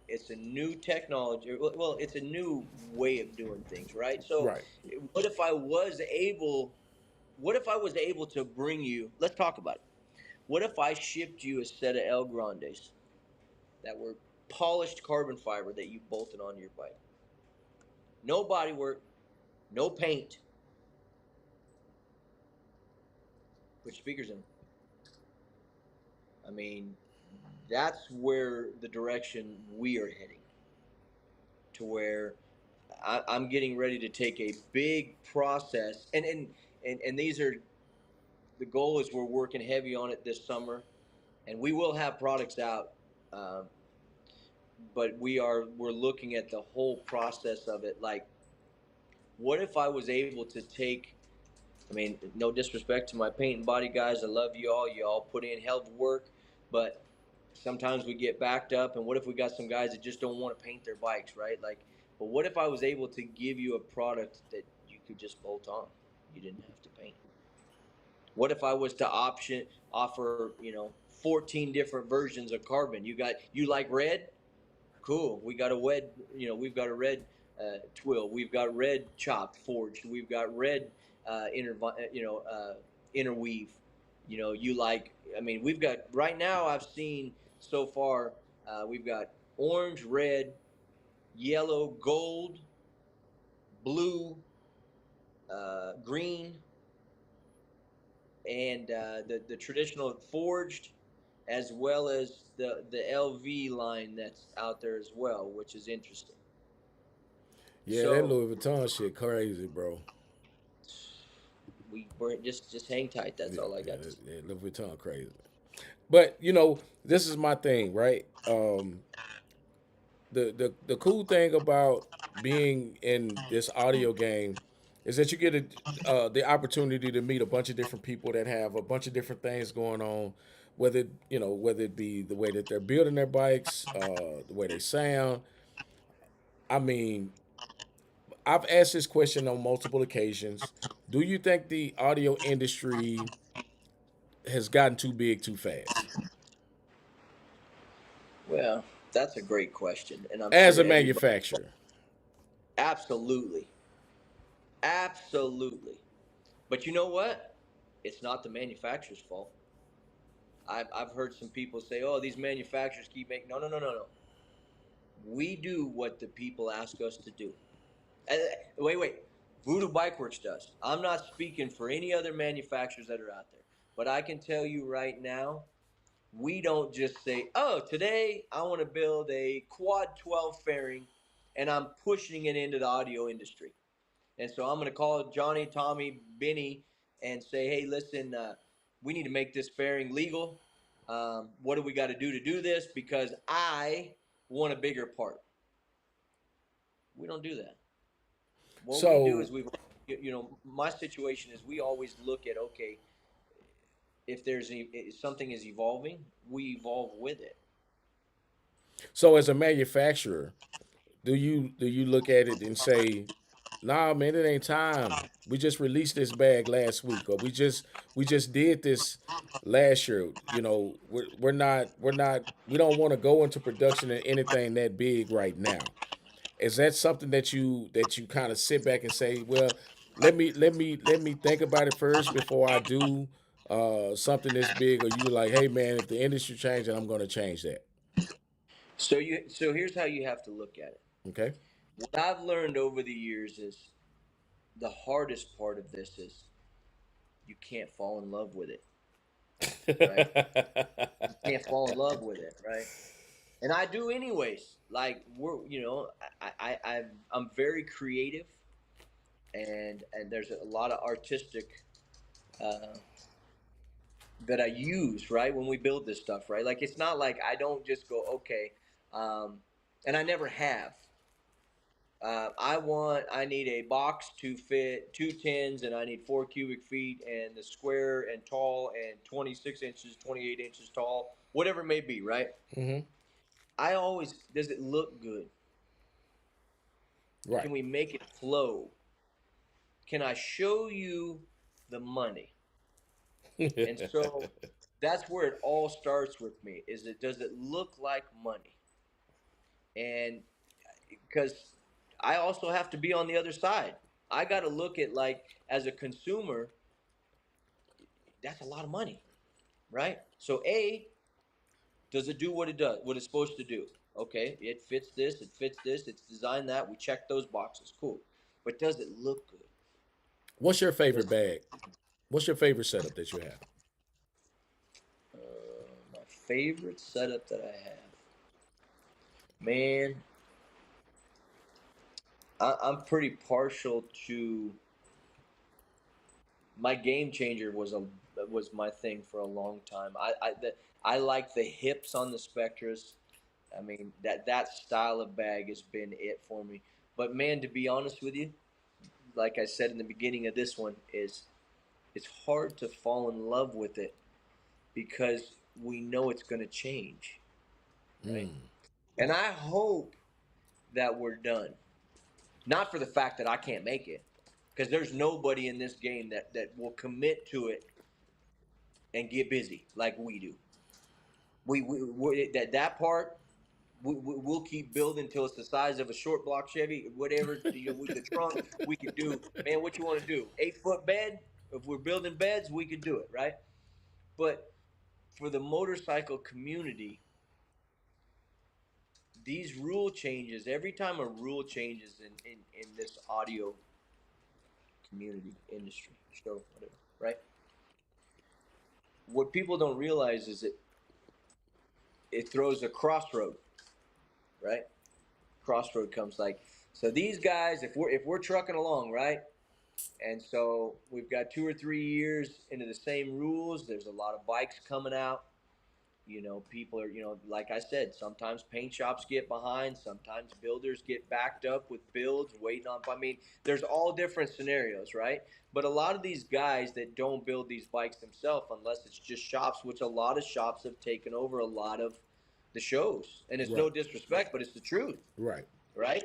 it's a new technology. Well, it's a new way of doing things, right? So, Right. what if I was able? What if I was able to bring you? Let's talk about it. What if I shipped you a set of El Grandes that were polished carbon fiber that you bolted onto your bike? No body work, no paint. Put speakers in. I mean, that's where the direction we are heading. To where I'm getting ready to take a big process, and these are the goal is we're working heavy on it this summer, and we will have products out, um, but we're looking at the whole process of it. Like, what if I was able to take? I mean, no disrespect to my paint and body guys, I love you all. You all put in hell of work, but sometimes we get backed up. And what if we got some guys that just don't want to paint their bikes, right? Like, but what if I was able to give you a product that you could just bolt on? You didn't have to paint it. What if I was to offer 14 different versions of carbon? You like red? Cool. We got a red, we've got a red twill. We've got red chopped forged. We've got red interweave. You like. I mean, we've got right now. I've seen so far. We've got orange, red, yellow, gold, blue, green, and the traditional forged, as well as the LV line that's out there as well, which is interesting. Yeah, that So Louis Vuitton shit crazy, bro. we're just hang tight. That's Yeah, all I yeah, got to say. yeah, Louis Vuitton crazy. But this is my thing, right? The cool thing about being in this audio game is that you get the opportunity to meet a bunch of different people that have a bunch of different things going on, whether it be the way that they're building their bikes, the way they sound. I mean, I've asked this question on multiple occasions. Do you think the audio industry has gotten too big too fast Well, that's a great question, and I'm as sure a everybody. manufacturer? Absolutely, absolutely. But you know what? It's not the manufacturer's fault. I've heard some people say, "Oh, these manufacturers keep making." No, no, no, no, no. We do what the people ask us to do. Uh, wait. Voodoo Bikeworks does. I'm not speaking for any other manufacturers that are out there, but I can tell you right now, we don't just say, "Oh, today I want to build a quad 12 fairing, and I'm pushing it into the audio industry." And so I'm going to call Johnny, Tommy, Benny, and say, "Hey, listen, we need to make this fairing legal. What do we got to do this? Because I want a bigger part." We don't do that. What we do So is my situation is we always look at, okay, if something is evolving, we evolve with it. so as a manufacturer, do you look at it and say, "Nah, man, it ain't time. We just released this bag last week, or we just did this last year. We don't want to go into production in anything that big right now." Is that something that you kind of sit back and say, "Well, let me think about it first before I do something this big," or you like, "Hey, man, if the industry changes, I'm going to change that." So here's how you have to look at it. Okay. What I've learned over the years is the hardest part of this is you can't fall in love with it, right? You can't fall in love with it, right? And I do anyways. Like I'm very creative, and there's a lot of artistic uh, that I use, right, when we build this stuff, right? Like it's not like I don't just go, okay, um, and I never have. I need a box to fit 2 tens, and I need 4 cubic feet, and the square and tall, and 26 inches, 28 inches tall, whatever it may be, right? Hmm. I always, does it look good? Right. Can we make it flow? Can I show you the money? And so that's where it all starts with me. Does it look like money? And because I also have to be on the other side. I got to look at, like, as a consumer, that's a lot of money, right? So does it do what it does, what it's supposed to do? Okay, it fits this, it's designed that. We check those boxes, cool. But does it look good? What's your Does favorite bag? What's your favorite setup that you have? my favorite setup that I have, man, I'm pretty partial to my game changer was my thing for a long time. I like the hips on the Spectras. I mean that style of bag has been it for me. But man, to be honest with you, like I said in the beginning of this one, is it's hard to fall in love with it because we know it's going to change, right? Mm. And I hope that we're done. Not for the fact that I can't make it. because there's nobody in this game that will commit to it and get busy like we do. We that part we'll keep building until it's the size of a short block Chevy, whatever. With the trunk, we could do. Man, what you want to do? 8-foot bed. If we're building beds, we could do it, right? But for the motorcycle community, these rule changes. Every time a rule changes in this audio community industry, show whatever, right? What people don't realize is that it throws a crossroad, right? Crossroad comes like, so these guys, if we're trucking along, right? And so we've got 2 or 3 years into the same rules. There's a lot of bikes coming out. People are, like I said, sometimes paint shops get behind. Sometimes builders get backed up with builds, waiting on. I mean, there's all different scenarios, right? But a lot of these guys that don't build these bikes themselves, unless it's just shops, which a lot of shops have taken over a lot of the shows. And it's no Right. disrespect, but it's the truth, Right. right?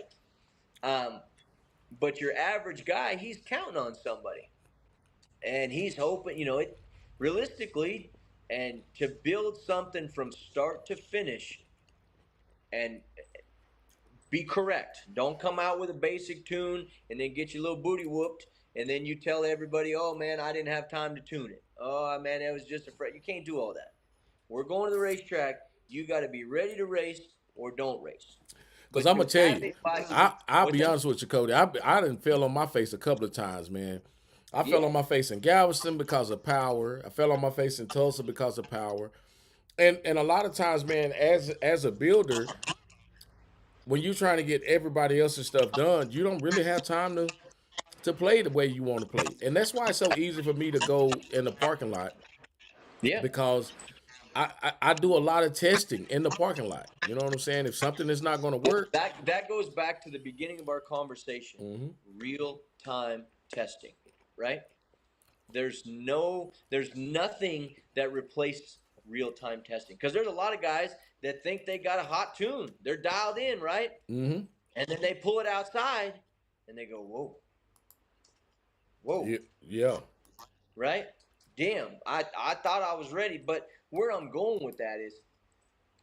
Um, but your average guy, he's counting on somebody, and he's hoping, realistically, and to build something from start to finish and be correct. Don't come out with a basic tune and then get your little booty whooped, and then you tell everybody, "Oh man, I didn't have time to tune it. Oh man, it was just a fret." You can't do all that. We're going to the racetrack. You got to be ready to race or don't race. Because But I'm to gonna tell have you, a bike, I'll what's be that? honest with you, Cody. I didn't fell on my face a couple of times, man. I fell Yeah, on my face in Galveston because of power. I fell on my face in Tulsa because of power. And a lot of times, man, as a builder, when you're trying to get everybody else's stuff done, you don't really have time to play the way you want to play. And that's why it's so easy for me to go in the parking lot yeah. because I do a lot of testing in the parking lot. You know what I'm saying? If something is not going to Well, work, that goes back to the beginning of our conversation. hmm Real time testing, right? There's nothing that replaces real time testing, because there's a lot of guys that think they got a hot tune. They're dialed in, right? hmm And then they pull it outside and they go, "Whoa, whoa," yeah, yeah, right? Damn, I thought I was ready, but where I'm going with that is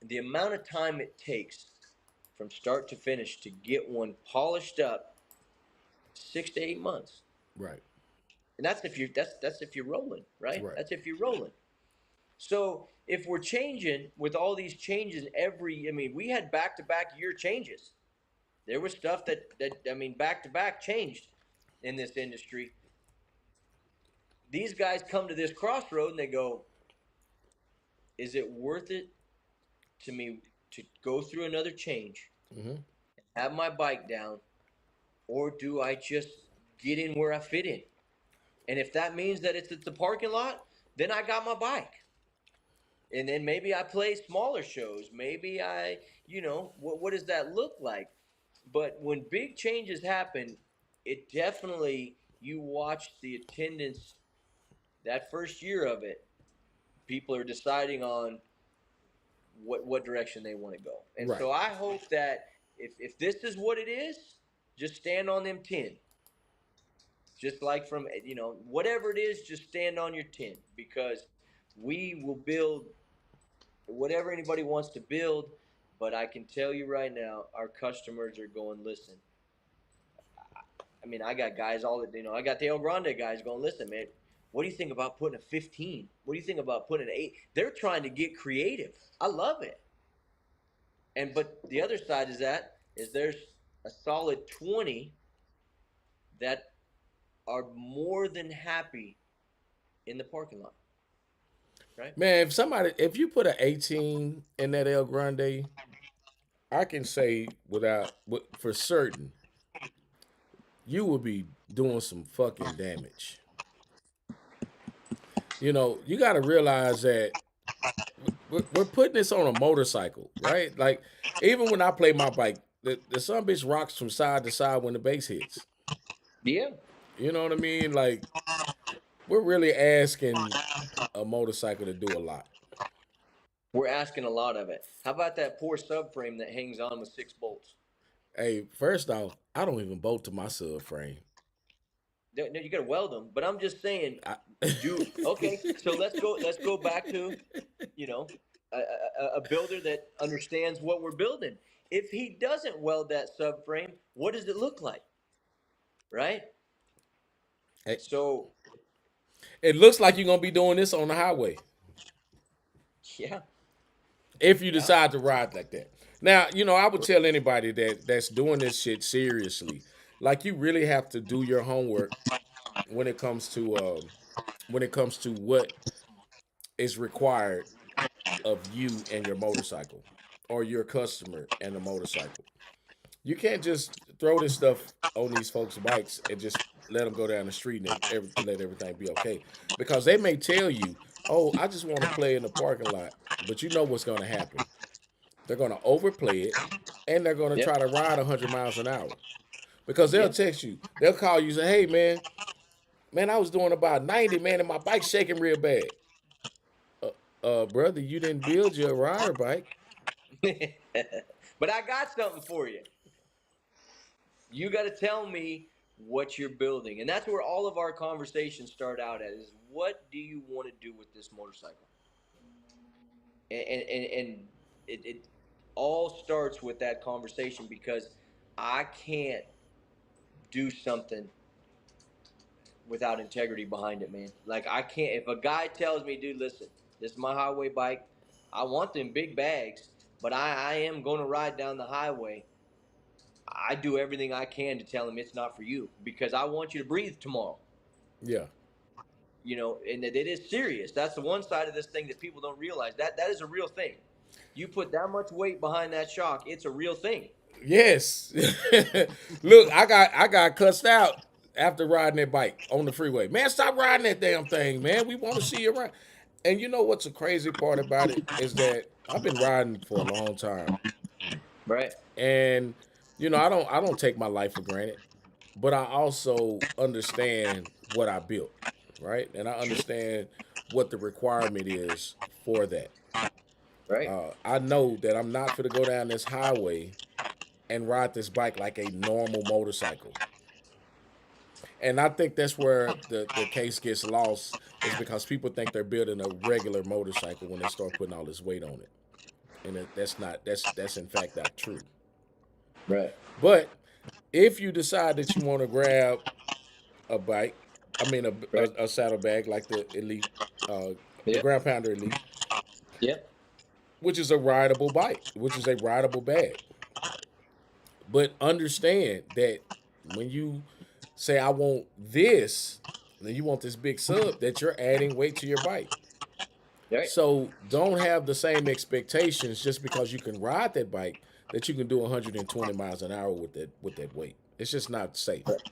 the amount of time it takes from start to finish to get one polished up, 6 to 8 months. right, And that's if you're rolling, right? right. That's if you're rolling. So if we're changing with all these changes I mean, we had back to back year changes. There was stuff that I mean, back to back changed in this industry. These guys come to this crossroad and they go, is it worth it to me to go through another change, hmm have my bike down, or do I just get in where I fit in? And if that means that it's at the parking lot, then I got my bike. And then maybe I play smaller shows. Maybe what does that look like? But when big changes happen, it definitely, you watch the attendance that first year of it. People are deciding on what direction they want to go. And Right. so I hope that if this is what it is, just stand on them 10. Just like from, whatever it is, just stand on your 10, because we will build whatever anybody wants to build. But I can tell you right now, our customers are going, listen. I mean, I got guys I got the El Grande guys going, listen, man, what do you think about putting a 15? What do you think about putting an 8? They're trying to get creative. I love it. But the other side is there's a solid 20 that are more than happy in the parking lot, right? Man, if you put an 18 in that El Grande, I can say for certain, you will be doing some fucking damage. You got to realize that we're putting this on a motorcycle, right? Like, even when I play my bike, the son bitch rocks from side to side when the bass hits. Yeah, You know what I mean? Like, we're really asking a motorcycle to do a lot. we're asking a lot of it. How about that poor subframe that hangs on with 6 bolts? Hey, first off, I don't even bolt to my subframe. No, you got to weld them. But I'm just saying, I, do okay. So let's go. Let's go back to, you know, a builder that understands what we're building. If he doesn't weld that subframe, what does it look like, right? Hey, So it looks like you're gonna be doing this on the highway yeah, if you yeah, decide to ride like that. Now, I would tell anybody that's doing this shit seriously, like you really have to do your homework when it comes to what is required of you and your motorcycle or your customer and the motorcycle. You can't just throw this stuff on these folks' bikes and just let them go down the street and let everything be okay. Because they may tell you, "Oh, I just want to play in the parking lot," but you know what's going to happen. They're going to overplay it, and they're going to yep, try to ride 100 miles an hour because they'll yep. text you, they'll call you, and say, "Hey, man, I was doing about 90, man, and my bike's shaking real bad." Brother, you didn't build your rider bike. But I got something for you. You got to tell me what you're building, and that's where all of our conversations start out at: is what do you want to do with this motorcycle? And it all starts with that conversation because I can't do something without integrity behind it, man. Like I can't. If a guy tells me, dude, listen, this is my highway bike. I want them big bags, but I am going to ride down the highway. I do everything I can to tell him it's not for you because I want you to breathe tomorrow. Yeah. And that it is serious. That's the one side of this thing that people don't realize. That is a real thing. You put that much weight behind that shock, it's a real thing. Yes. Look, I got cussed out after riding that bike on the freeway. Man, stop riding that damn thing, man. We want to see you ride. And you know what's the crazy part about it is that I've been riding for a long time. Right. And I don't take my life for granted, but I also understand what I built, right? And I understand what the requirement is for that. Right. I know that I'm not for to go down this highway and ride this bike like a normal motorcycle. And I think that's where the case gets lost is because people think they're building a regular motorcycle when they start putting all this weight on it. And that's in fact not true. Right. But if you decide that you want to grab a bike, I mean Right. a saddlebag like the Elite, the Yep. Ground Pounder Elite, Yep. which is a rideable bike, which is a rideable bag. But understand that when you say I want this, then you want this big sub that you're adding weight to your bike. Right. So don't have the same expectations just because you can ride that bike that you can do 120 miles an hour with that weight. It's just not safe. Right.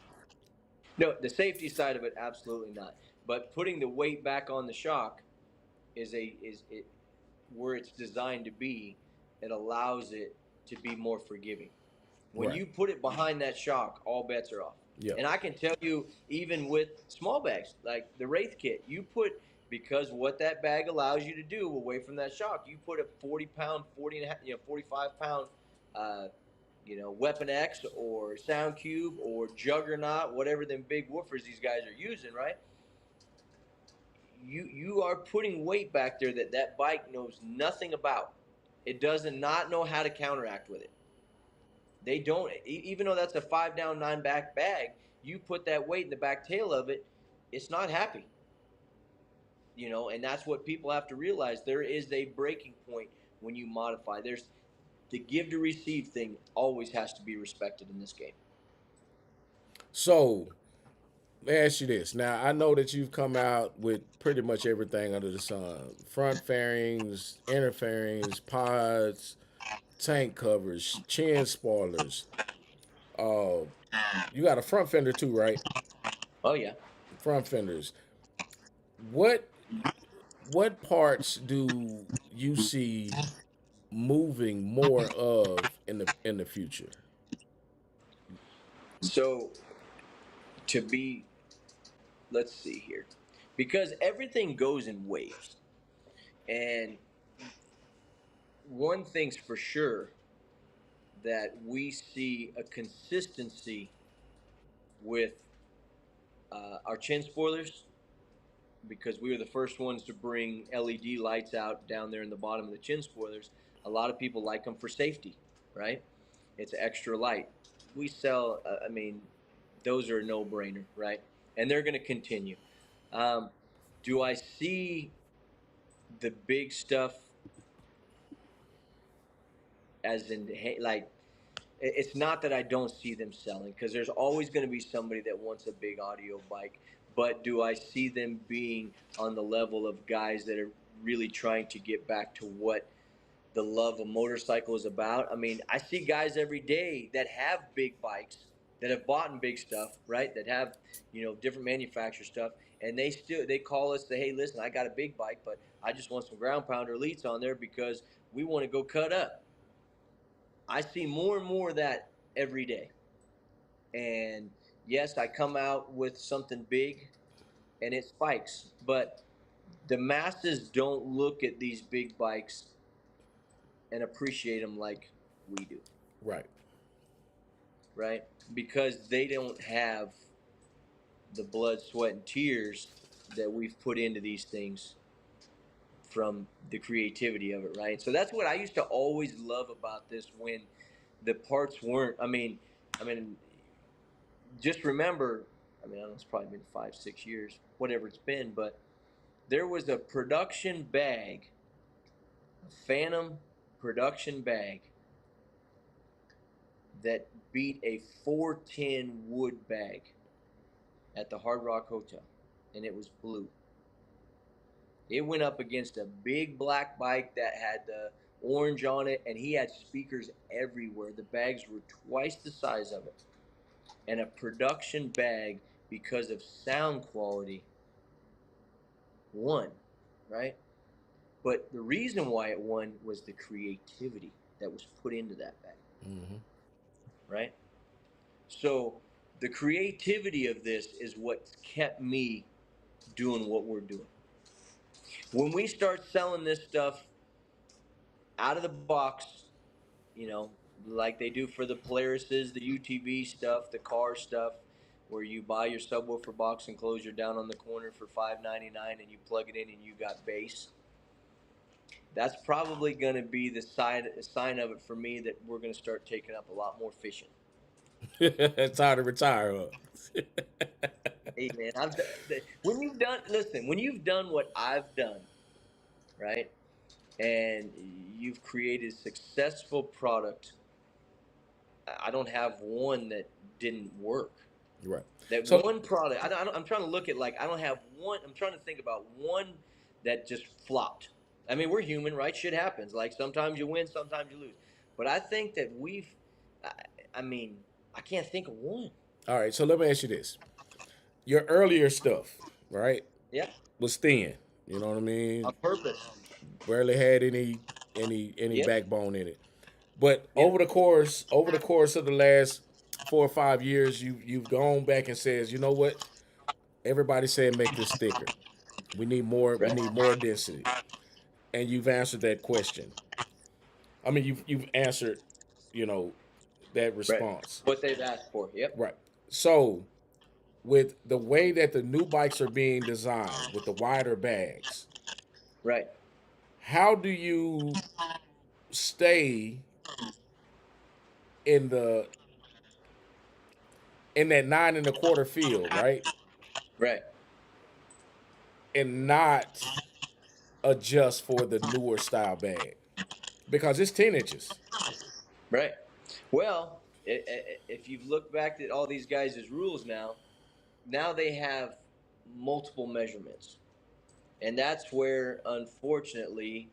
No, the safety side of it, absolutely not. But putting the weight back on the shock is it where it's designed to be. It allows it to be more forgiving. When Right. you put it behind that shock, all bets are off. Yeah. And I can tell you, even with small bags like the Wraith kit, you put because what that bag allows you to do away from that shock, you put a 40-pound, 40 and a half, 45-pound, uh, Weapon X or Sound Cube or Juggernaut, whatever them big woofers these guys are using, right? You are putting weight back there that bike knows nothing about. It does not know how to counteract with it. They don't, even though that's a 5 down, 9 back bag, you put that weight in the back tail of it, it's not happy. And that's what people have to realize. There is a breaking point when you modify. There's the give to receive thing always has to be respected in this game. So let me ask you this. Now I know that you've come out with pretty much everything under the sun: front fairings, inner fairings, pods, tank covers, chin spoilers. Uh, you got a front fender too, right? Oh yeah. Front fenders. What what parts do you see moving more of in the future? So to be, let's see here, because everything goes in waves, and one thing's for sure that we see a consistency with Our chin spoilers, because we were the first ones to bring LED lights out down there in the bottom of the chin spoilers. A lot of people like them for safety, right? It's extra light. We sell, I mean, those are a no brainer, right? And they're going to continue. Um, do I see the big stuff as in, like, it's not that I don't see them selling, because there's always going to be somebody that wants a big audio bike. But do I see them being on the level of guys that are really trying to get back to what the love of motorcycle is about? I mean, I see guys every day that have big bikes, that have bought in big stuff, right? That have, different manufacturer stuff, and they call us, say, hey, listen, I got a big bike, but I just want some ground pounder elites on there because we want to go cut up. I see more and more of that every day. And yes, I come out with something big and it spikes, but the masses don't look at these big bikes and appreciate them like we do, Right. right? Because they don't have the blood, sweat, and tears that we've put into these things from the creativity of it, right? So that's what I used to always love about this, when the parts weren't. I mean, just remember. I mean, I don't know, it's probably been 5, 6 years, whatever it's been, but there was a production bag, a Phantom production bag, that beat a 410 wood bag at the Hard Rock Hotel, and it was blue. It went up against a big black bike that had the orange on it, and he had speakers everywhere. The bags were twice the size of it, and a production bag, because of sound quality, won, right? But the reason why it won was the creativity that was put into that bag, Mm-hmm. right? So the creativity of this is what's kept me doing what we're doing. When we start selling this stuff out of the box, you know, like they do for the Polarises, the UTV stuff, the car stuff, where you buy your subwoofer box enclosure down on the corner for $5.99 and you plug it in and you got bass. That's probably going to be the sign of it for me that we're going to start taking up a lot more fishing. It's hard to retire. Huh? Hey man, when you've done what I've done, right, and you've created a successful product, I don't have one that didn't work. Right. That So, one product, I'm trying to look at, like, I don't have one. I'm trying to think about one that just flopped. I mean, we're human, right? Shit happens. Like, sometimes you win, sometimes you lose. But I think that I, I mean, I can't think of one. all right. So let me ask you this: your earlier stuff, right, Yeah, was thin. You know what I on mean? purpose. Barely had any Yep, backbone in it. But yep, over the course of the last 4 or 5 years, you've gone back and says, you know what? Everybody said make this thicker. We need more. We right, need more density. And you've answered that question. I mean, you've answered, you know, that right. response. What they've asked for. Yep, Right. So with the way that the new bikes are being designed with the wider bags, right, how do you stay in the in that 9 1/4 field, right? right, And not adjust for the newer style bag because it's 10 inches. right. Well, if you've looked back at all these guys' rules now they have multiple measurements. And that's where, unfortunately,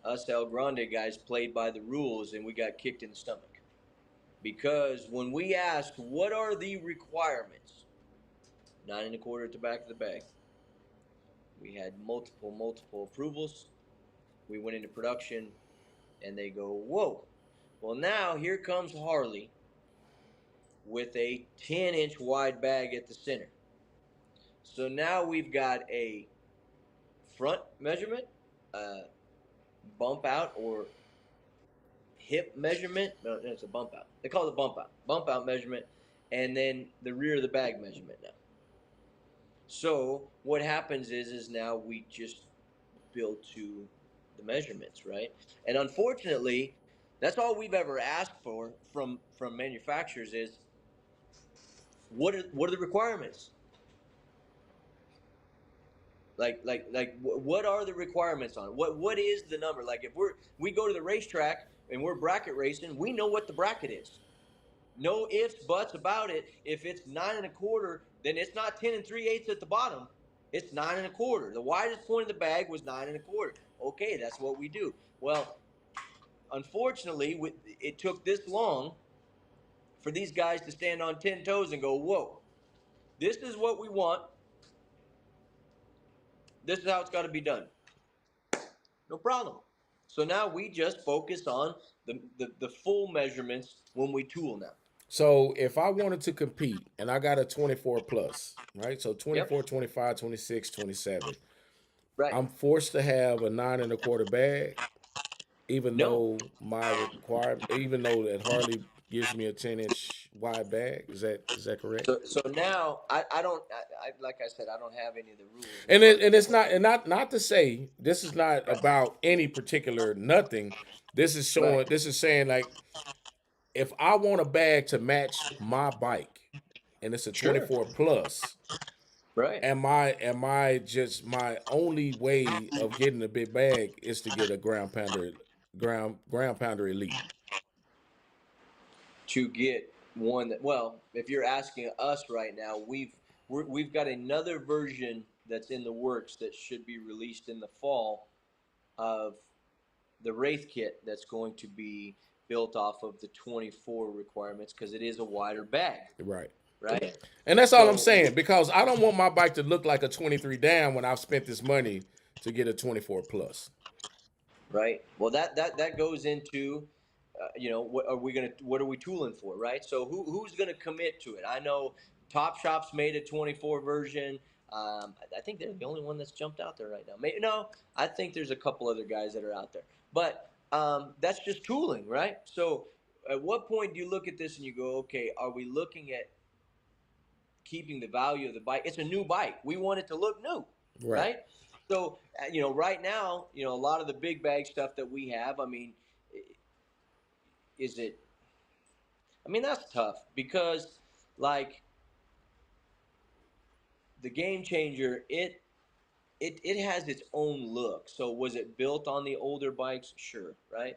us El Grande guys played by the rules and we got kicked in the stomach. Because when we asked, what are the requirements? 9 1/4 at the back of the bag. We had multiple approvals. We went into production and they go, whoa. Well, now here comes Harley with a 10-inch wide bag at the center. So now we've got a front measurement, uh, bump out or hip measurement. No, it's a bump out. They call it a bump out. Bump out measurement, and then the rear of the bag measurement now. So what happens is now we just build to the measurements, right? And unfortunately, that's all we've ever asked for from manufacturers is what are the requirements? What are the requirements on it? What is the number? Like if we go to the racetrack and we're bracket racing, we know what the bracket is. No ifs, buts about it. If it's 9 1/4, then it's not 10 3/8 at the bottom. It's 9 1/4. The widest point of the bag was 9 1/4. Okay, that's what we do. Well, unfortunately, it took this long for these guys to stand on 10 toes and go, "Whoa, this is what we want. This is how it's got to be done." No problem. So now we just focus on the full measurements when we tool now. So if I wanted to compete and I got a 24 plus, right? So Yep. 24, 25, 26, 27, Right. I'm forced to have a 9 1/4 bag, even No. though even though that Harley gives me a 10-inch wide bag. Is that correct? So now I don't like I said I don't have any of the rules in And front it, of me. and it's not and not to say this is not Right. about any particular nothing. Right. This is saying like if I want a bag to match my bike and it's a Sure. 24 plus, Right. am I just my only way of getting a big bag is to get a ground pounder elite. To get one that well, if you're asking us right now, we've got another version that's in the works that should be released in the fall of the Wraith kit that's going to be built off of the 24 requirements because it is a wider bag, Right. right? And that's all I'm So saying because I don't want my bike to look like a 23 down when I've spent this money to get a 24 plus. right. Well, that goes into, what are we gonna? What are we tooling for, right? So who's gonna commit to it? I know Top Shop's made a 24 version. I think they're the only one that's jumped out there right now. Maybe, no, I think there's a couple other guys that are out there, but that's just tooling, right? So at what point do you look at this and you go, okay, are we looking at keeping the value of the bike? It's a new bike. We want it to look new, Right. right? So, right now, a lot of the big bag stuff that we have, I mean, is it, I mean, that's tough because, like, the game changer, it has its own look. So, was it built on the older bikes? Sure, right?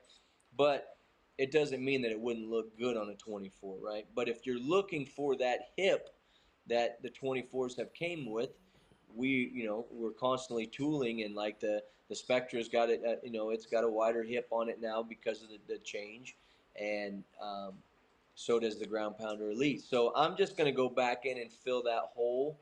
But it doesn't mean that it wouldn't look good on a 24, right? But if you're looking for that hip that the 24s have came with, we're constantly tooling, and like the Spectra's got it, it's got a wider hip on it now because of the change, and so does the Ground Pounder Elite. So I'm just going to go back in and fill that hole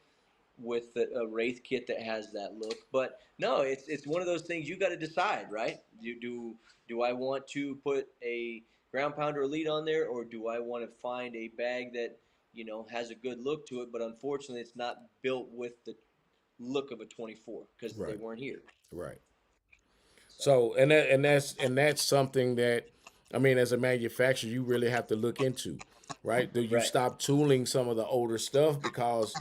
with a Wraith kit that has that look. But no, it's one of those things you got to decide, right? Do I want to put a Ground Pounder Elite on there, or do I want to find a bag that has a good look to it, but unfortunately it's not built with the look of a 24 because they Right. weren't here. Right. So So and that's something that I mean as a manufacturer you really have to look into, right? Do you right. stop tooling some of the older stuff because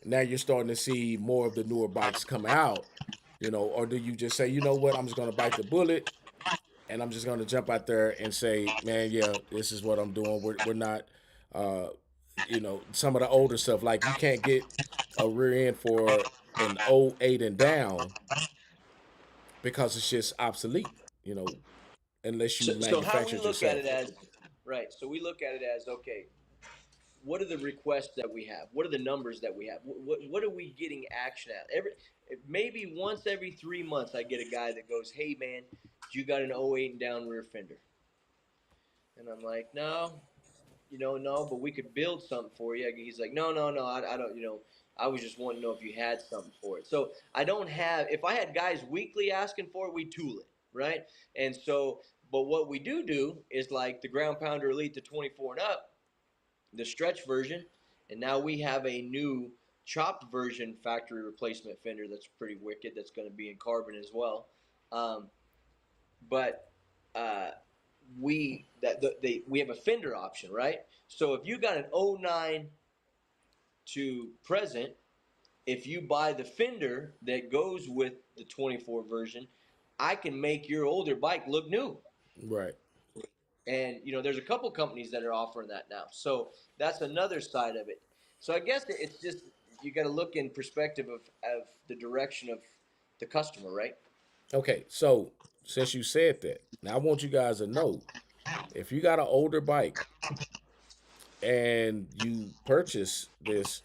now you're starting to see more of the newer bikes come out, or do you just say, you know what, I'm just going to bite the bullet and I'm just going to jump out there and say, man, yeah, this is what I'm doing. We're not, uh, some of the older stuff like you can't get a rear end for an '08 and down because it's just obsolete, unless you So how manufacture we it look at it yourself. as right. So we look at it as okay. What are the requests that we have? What are the numbers that we have? What are we getting action at? Maybe once every 3 months, I get a guy that goes, "Hey man, you got an '08 and down rear fender?" And I'm like, "No, no, but we could build something for you." He's like, "No, no, no, I don't. I was just wanting to know if you had something for it." So I don't have. If I had guys weekly asking for it, we tool it, right? And so, but what we do is like the Ground Pounder Elite, the 24 and up, the stretch version, and now we have a new chopped version factory replacement fender that's pretty wicked. That's going to be in carbon as well. Um, but uh, we have a fender option, right? So if you got an '09 to present, If you buy the fender that goes with the 24 version, I can make your older bike look new. Right. And there's a couple companies that are offering that now. So that's another side of it. So I guess it's just you got to look in perspective of the direction of the customer, right? Okay. So since you said that, now I want you guys to know if you got an older bike and you purchase this,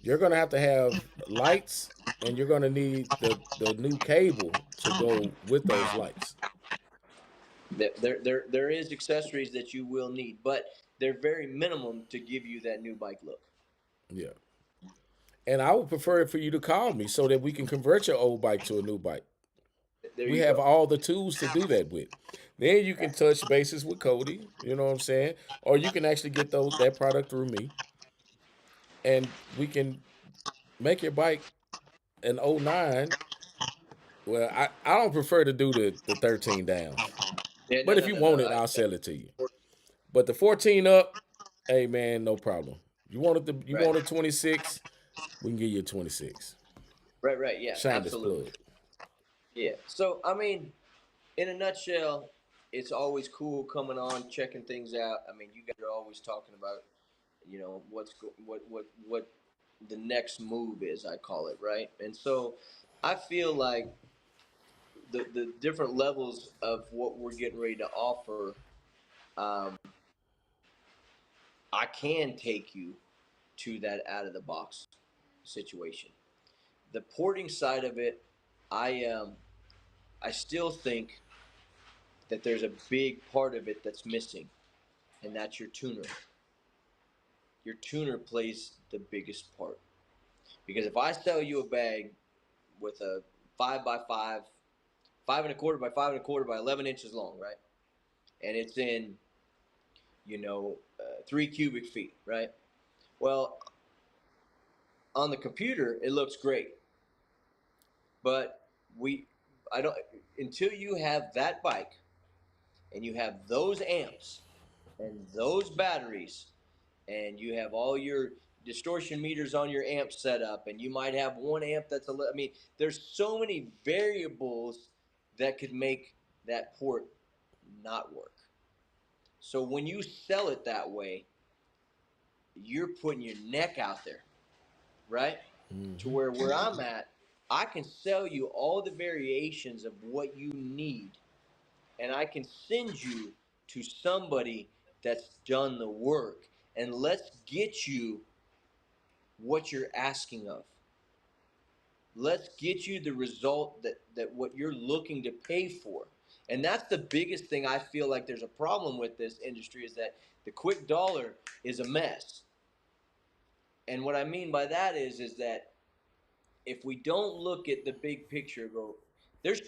you're gonna have to have lights, and you're gonna need the new cable to go with those lights. There is accessories that you will need, but they're very minimum to give you that new bike look. Yeah. And I would prefer for you to call me so that we can convert your old bike to a new bike. There We you have go. all the tools to do that with. Then you can touch bases with Cody, you know what I'm saying? Or you can actually get that product through me, and we can make your bike an '09. Well, I don't prefer to do the 13 downs. Yeah, no, But if no, you no, want no. it, I'll sell it to you. But the 14 up, hey man, no problem. You Right, want a 26, we can give you a 26. right, right. Yeah, Shameless absolutely. plug. Yeah. So I mean, in a nutshell, it's always cool coming on, checking things out. I mean, you guys are always talking about, what the next move is. I call it, right. And so, I feel like the different levels of what we're getting ready to offer. Um, I can take you to that out of the box situation. The porting side of it, I still think that there's a big part of it that's missing, and that's your tuner. Your tuner plays the biggest part. Because if I sell you a bag with a 5 by 5, 5 1/4 by 5 1/4 by 11 inches long, right? And it's in, 3 cubic feet, right? Well, on the computer, it looks great. But I don't, until you have that bike and you have those amps and those batteries and you have all your distortion meters on your amp set up, and you might have one amp I mean, there's so many variables that could make that port not work. So when you sell it that way, you're putting your neck out there, right? To Hmm. where I'm at, I can sell you all the variations of what you need, and I can send you to somebody that's done the work, and let's get you what you're asking of. Let's get you the result that what you're looking to pay for. And that's the biggest thing I feel like there's a problem with this industry, is that the quick dollar is a mess. And what I mean by that is that if we don't look at the big picture, go, there's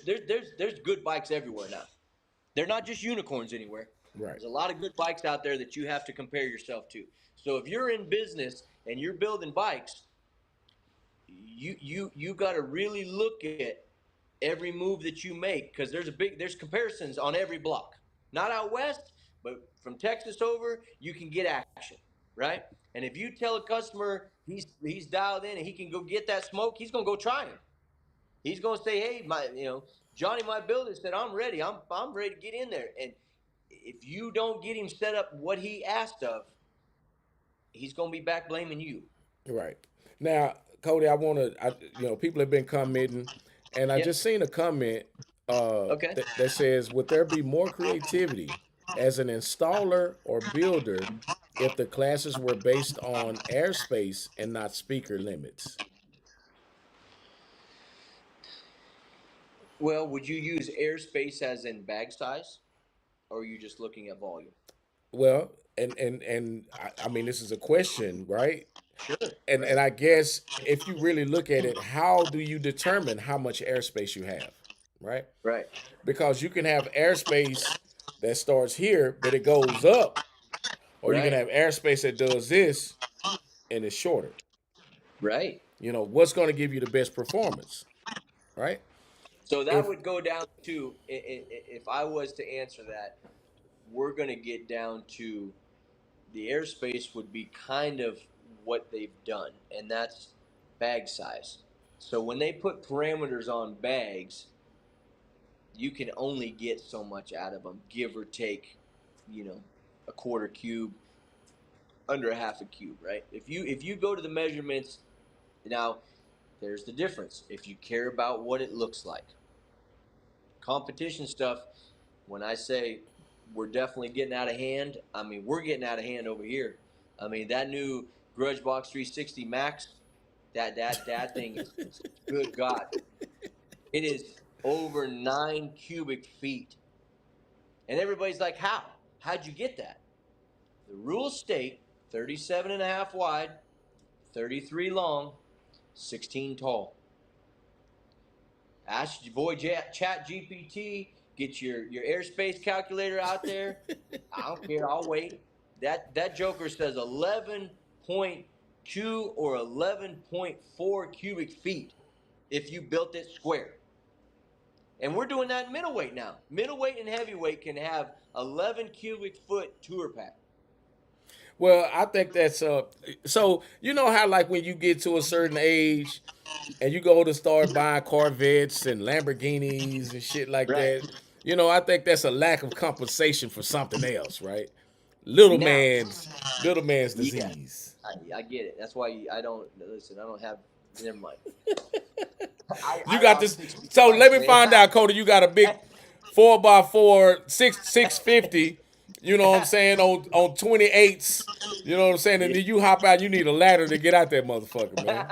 good bikes everywhere now. They're not just unicorns anywhere. Right. There's a lot of good bikes out there that you have to compare yourself to. So if you're in business and you're building bikes, you got to really look at every move that you make, because there's comparisons on every block. Not out west, but from Texas over, you can get action, right? And if you tell a customer he's dialed in and he can go get that smoke, he's gonna go try him. He's gonna say, hey, Johnny, my builder said I'm ready. I'm ready to get in there. And if you don't get him set up what he asked of, he's gonna be back blaming you. Right. Now, Cody, people have been commenting, and I Yeah. just seen a comment Okay. that says, would there be more creativity as an installer or builder if the classes were based on airspace and not speaker limits? Well, would you use airspace as in bag size, or are you just looking at volume? Well, I mean, this is a question, right? Sure. And Right. I guess if you really look at it, how do you determine how much airspace you have, right? Right. Because you can have airspace that starts here, but it goes up, or you can Right. have airspace that does this and it's shorter. Right. What's going to give you the best performance, right? So that If would go down to, if I was to answer that, we're going to get down to the airspace would be kind of what they've done, and that's bag size. So when they put parameters on bags, you can only get so much out of them, give or take, you know, a quarter cube, under a half a cube, right? If you go to the measurements now, there's the difference. If you care about what it looks like, competition stuff. When I say we're definitely getting out of hand, I mean we're getting out of hand over here. I mean that new Grudge Box 360 Max, that thing is good God, it is over 9 cubic feet, and everybody's like, how? How'd you get that? The rules state 37 and a half wide, 33 long, 16 tall. Ask your boy Chat GPT. Get your airspace calculator out there. I don't care. I'll wait. That Joker says 11.2 or 11.4 cubic feet if you built it square. And we're doing that in middleweight now. Middleweight and heavyweight can have 11 cubic foot tour pack. Well, I think that's so you know how like when you get to a certain age and you go to start buying Corvettes and Lamborghinis and shit like Right. that, you know, I think that's a lack of compensation for something else, right? Little Now, man's little man's yeah, disease. I get it. That's why I don't listen. I don't have. Never mind. You I got lost this. 60 So let pounds, me man. find out, Cody. You got a big 4x4, 650. You know what I'm saying on 28s. You know what I'm saying, and then you hop out. You need a ladder to get out that motherfucker, man.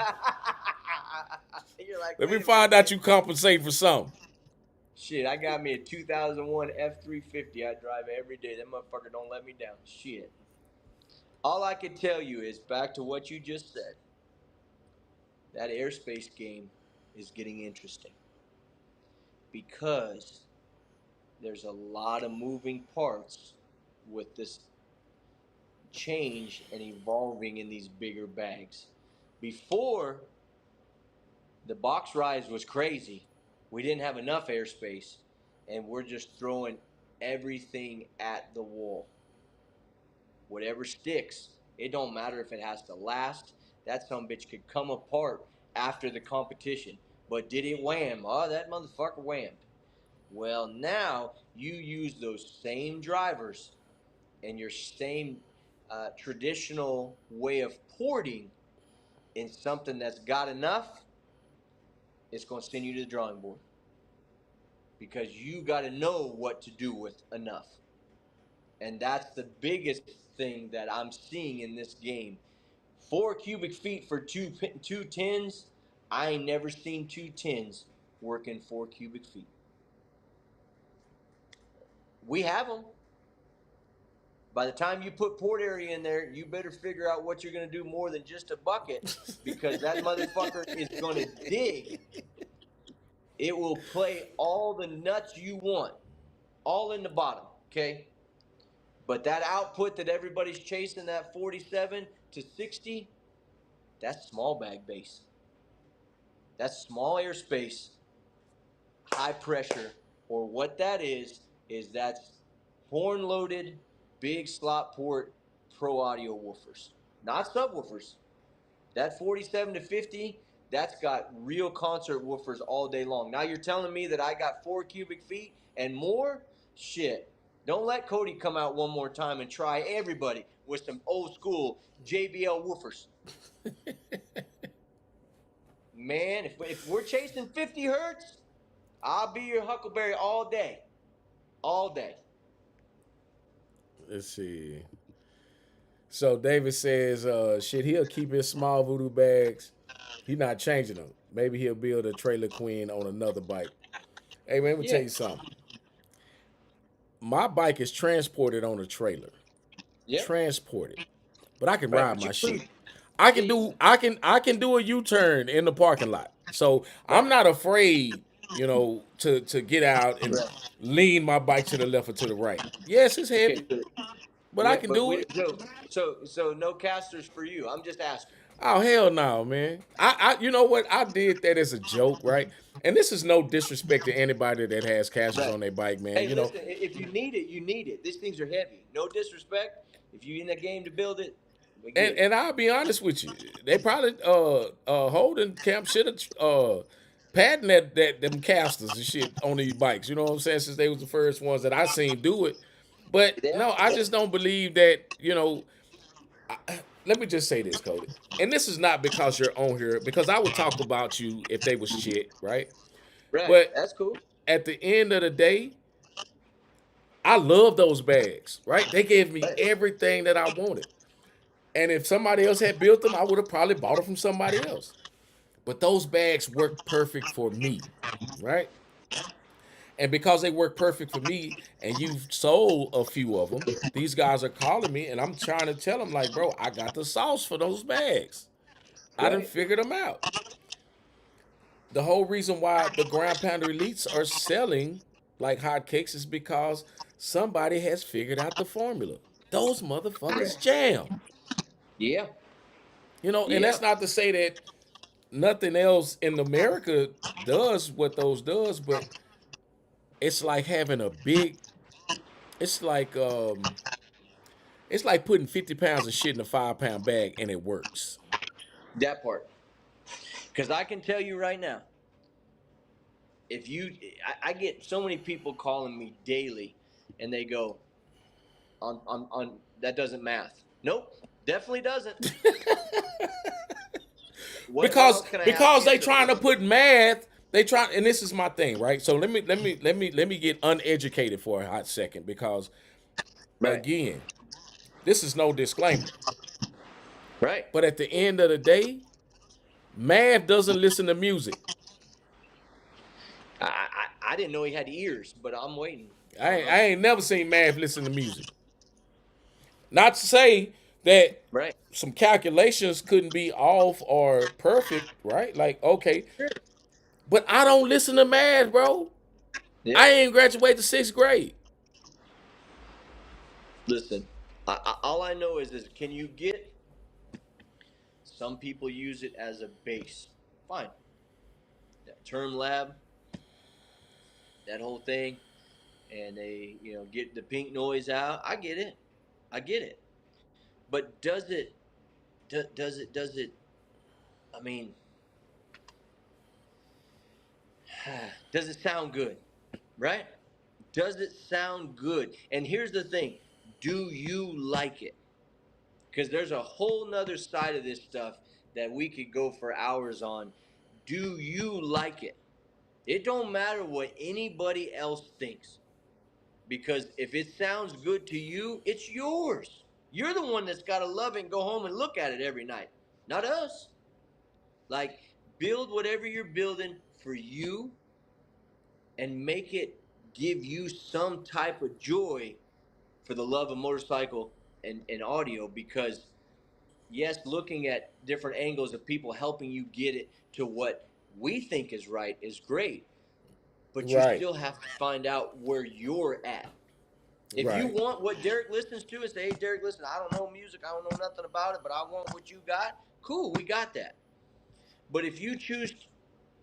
You're like, Let me wait a minute, find man. out you compensate for something. Shit, I got me a 2001 F350. I drive every day. That motherfucker don't let me down. Shit. All I can tell you is back to what you just said. That airspace game is getting interesting because there's a lot of moving parts with this change and evolving in these bigger bags. Before, the box rise was crazy. We didn't have enough airspace, and we're just throwing everything at the wall. Whatever sticks, it don't matter if it has to last. That some bitch could come apart after the competition. But did it wham? Oh, that motherfucker whammed. Well, now you use those same drivers and your same traditional way of porting in something that's got enough, it's going to send you to the drawing board because you got to know what to do with enough. And that's the biggest thing that I'm seeing in this game. 4 cubic feet for two tens. I ain't never seen two tens working 4 cubic feet. We have them. By the time you put port area in there, you better figure out what you're going to do more than just a bucket because that motherfucker is going to dig. It will play all the nuts you want, all in the bottom, okay? But that output that everybody's chasing, that 47 to 60, that's small bag base. That's small airspace, high pressure, or what that is that's horn loaded, big slot port pro audio woofers, not subwoofers. That 47 to 50, that's got real concert woofers all day long. Now you're telling me that I got 4 cubic feet and more? Shit. Don't let Cody come out one more time and try everybody with some old school JBL woofers. Man, if we're chasing 50 hertz, I'll be your Huckleberry all day. All day. Let's see. So David says, shit, he'll keep his small voodoo bags. He not changing them. Maybe he'll build a trailer queen on another bike. Hey man, let me tell Yeah. you something. My bike is transported on a trailer. Yep. Transported. But I can Right. ride But you my shit. lose. I Yeah, can do I can do a U-turn in the parking lot. So I'm right. not afraid, to get out and Right. lean my bike to the left or to the right. Yes, it's Okay. heavy, So, but I yeah, can but do we it. so no casters for you. I'm just asking. Oh hell no, man. You know what? I did that as a joke, right? And this is no disrespect to anybody that has casters Right. on their bike, man. Hey, listen. If you need it, you need it. These things are heavy. No disrespect. If you in the game to build it, We And get it. and I'll be honest with you, they probably holding camp should have patent that them casters and shit on these bikes. You know what I'm saying? Since they was the first ones that I seen do it. But Yeah. no, I just don't believe that. Let me just say this, Cody. And this is not because you're on here, because I would talk about you if they was shit, right? Right. But That's cool. at the end of the day, I love those bags, right? They gave me Right. everything that I wanted. And if somebody else had built them, I would have probably bought them from somebody else. But those bags work perfect for me, right? And because they work perfect for me, and you've sold a few of them, these guys are calling me, and I'm trying to tell them, like, bro, I got the sauce for those bags. I done Right. figured them out. The whole reason why the ground pounder elites are selling like hotcakes is because somebody has figured out the formula. Those motherfuckers jam. Yeah. And Yeah. that's not to say that nothing else in America does what those does, but it's like having a big. It's like putting 50 pounds of shit in a 5 pound bag and it works. That part. Because I can tell you right now, if you, I get so many people calling me daily, and they go on that doesn't math. Nope, definitely doesn't. What because else can I help because you? they So trying to put math. They try, and this is my thing, right? So let me get uneducated for a hot second because right, again, this is no disclaimer. right. But at the end of the day, math doesn't listen to music. I didn't know he had ears, but I'm waiting. I I don't ain't, know. I ain't never seen math listen to music. Not to say that Right. some calculations couldn't be off or perfect, right? Like, okay, Sure. but I don't listen to math, bro. I Yep. ain't graduate to sixth grade. Listen, all I know is can you get? Some people use it as a base. Fine. That term lab, that whole thing, and they get the pink noise out. I get it. I get it. But does it? I mean, does it sound good? Right? Does it sound good? And here's the thing: do you like it? Because there's a whole nother side of this stuff that we could go for hours on. Do you like it? It don't matter what anybody else thinks. Because if it sounds good to you, it's yours. You're the one that's got to love it and go home and look at it every night, not us. Like, build whatever you're building for you and make it give you some type of joy for the love of motorcycle and audio. Because, yes, looking at different angles of people helping you get it to what we think is right is great, but you Right, still have to find out where you're at. If you right, want what Derek listens to and say, hey, Derek, listen, I don't know music, I don't know nothing about it, but I want what you got, cool, we got that. But if you choose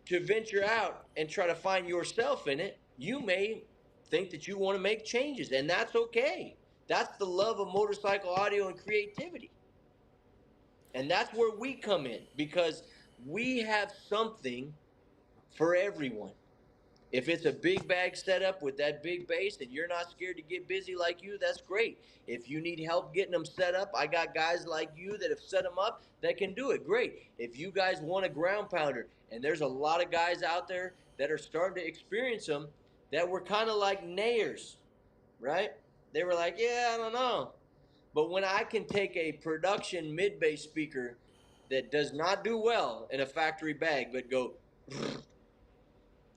to venture out and try to find yourself in it, you may think that you want to make changes, and that's okay. That's the love of motorcycle audio and creativity. And that's where we come in because we have something for everyone. If it's a big bag setup with that big bass and you're not scared to get busy like you, that's great. If you need help getting them set up, I got guys like you that have set them up that can do it. Great. If you guys want a ground pounder, and there's a lot of guys out there that are starting to experience them that were kind of like nayers, right? They were like, yeah, I don't know. But when I can take a production mid bass speaker that does not do well in a factory bag, but go,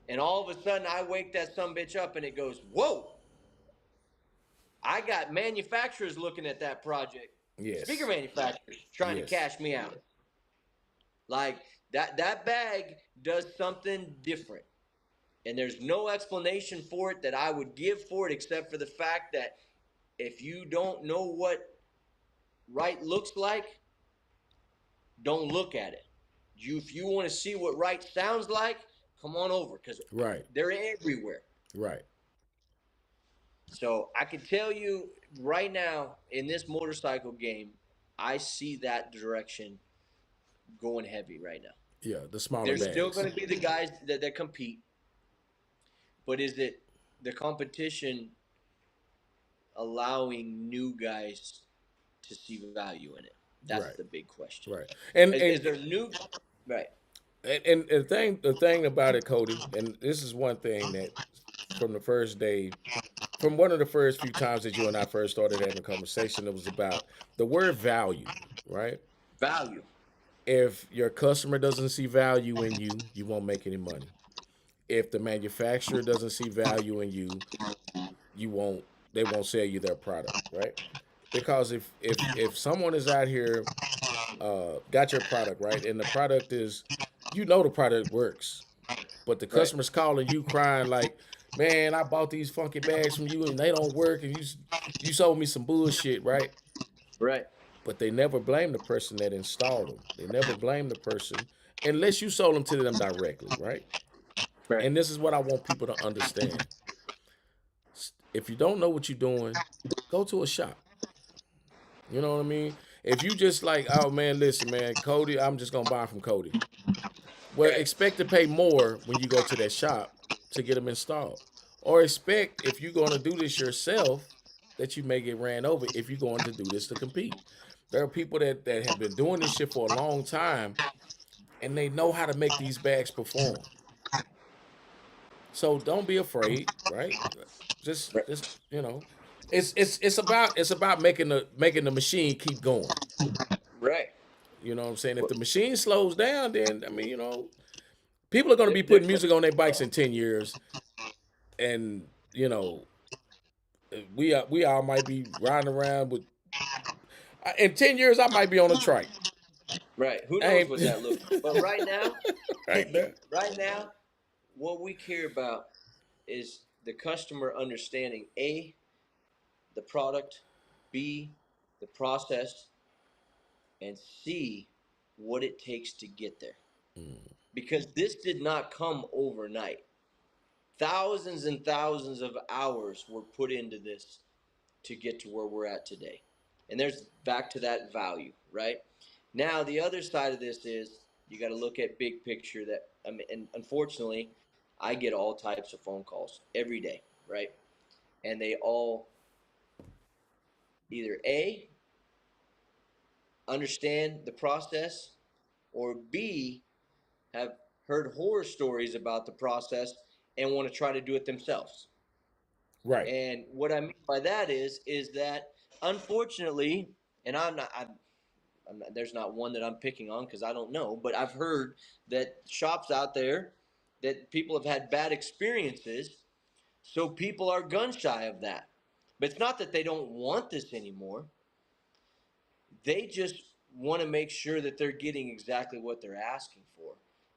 and all of a sudden I wake that some bitch up and it goes, whoa, I got manufacturers looking at that project, speaker yes, manufacturers trying to yes, cash me out. Like that bag does something different. And there's no explanation for it that I would give for it except for the fact that if you don't know what right looks like, don't look at it. If you want to see what right sounds like, come on over because right, they're everywhere. right, So I can tell you right now in this motorcycle game, I see that direction going heavy right now. Yeah, the smaller There's still bags. going to be the guys that compete, but is it the competition allowing new guys to see value in it? That's Right, the big question. right. And Is and there new? Right, and the thing about it, Cody, and this is one thing that from the first day, from one of the first few times that you and I first started having a conversation, it was about the word value, right? value. If your customer doesn't see value in you, you won't make any money. If the manufacturer doesn't see value in you, you won't they won't sell you their product, right? Because if someone is out here got your product, right, and the product is, the product works, but the Right, customer's calling you crying like, man, I bought these funky bags from you and they don't work, and you sold me some bullshit, right? right, But they never blame the person that installed them. They never blame the person unless you sold them to them directly, right? right, And this is what I want people to understand. If you don't know what you're doing, go to a shop. You know what I mean? If you just like, oh man, listen, man, Cody, I'm just gonna buy from Cody. Well, right, expect to pay more when you go to that shop to get them installed. Or expect, if you're gonna do this yourself, that you may get ran over if you're going to do this to compete. There are people that have been doing this shit for a long time and they know how to make these bags perform. So don't be afraid, right? Just right, just you know, it's about making the machine keep going. right. You know what I'm saying? If Well, the machine slows down, then I mean, people are going to be there's putting music on their bikes in 10 years, and we all might be riding around with. In 10 years, I might be on a trike. right. Who I knows ain't what that looks like? But right now, right there. right now, what we care about is the customer understanding A, the product, B, the process, and C, what it takes to get there. Because this did not come overnight. Thousands and thousands of hours were put into this to get to where we're at today. And there's back to that value, right? Now, the other side of this is you got to look at big picture that, I mean, and unfortunately, I get all types of phone calls every day, right? And they all either A, understand the process, or B, have heard horror stories about the process and want to try to do it themselves. Right. And what I mean by that is that unfortunately, and I'm not, there's not one that I'm picking on because I don't know, but I've heard that shops out there that people have had bad experiences, so people are gun shy of that. But it's not that they don't want this anymore. They just want to make sure that they're getting exactly what they're asking for.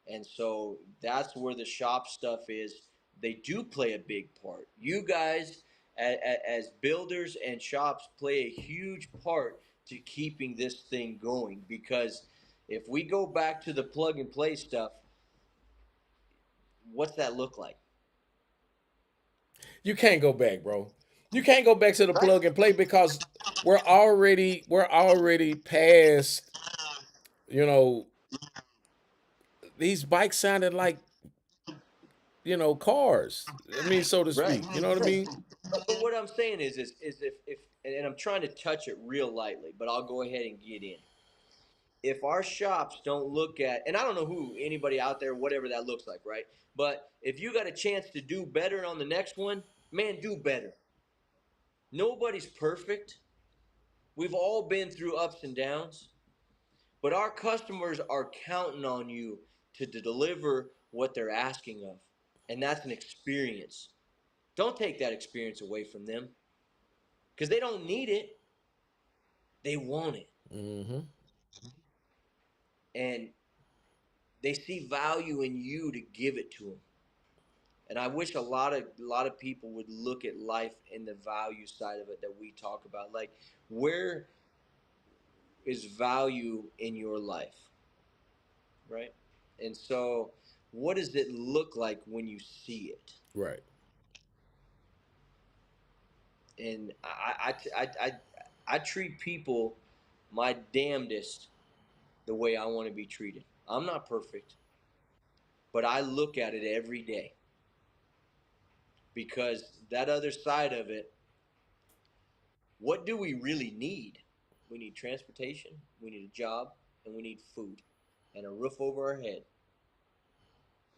And so that's where the shop stuff is. They do play a big part. You guys, as builders and shops, play a huge part to keeping this thing going because if we go back to the plug and play stuff, what's that look like? You can't go back, bro. You can't go back to the Right? plug and play because we're already past. You know, these bikes sounded like cars. I mean, so to Right. speak. You know what I mean? But what I'm saying is if and I'm trying to touch it real lightly, but I'll go ahead and get in. If our shops don't look at, and I don't know who, anybody out there, whatever that looks like, right? But if you got a chance to do better on the next one, man, do better. Nobody's perfect. We've all been through ups and downs, but our customers are counting on you to deliver what they're asking of. And that's an experience. Don't take that experience away from them because they don't need it, they want it. Mm-hmm. And they see value in you to give it to them. And I wish a lot of people would look at life in the value side of it that we talk about. Like, where is value in your life, right? And so, what does it look like when you see it? Right. And I treat people. my damnedest the way I want to be treated. I'm not perfect, but I look at it every day because that other side of it, what do we really need? We need transportation, we need a job, and we need food and a roof over our head.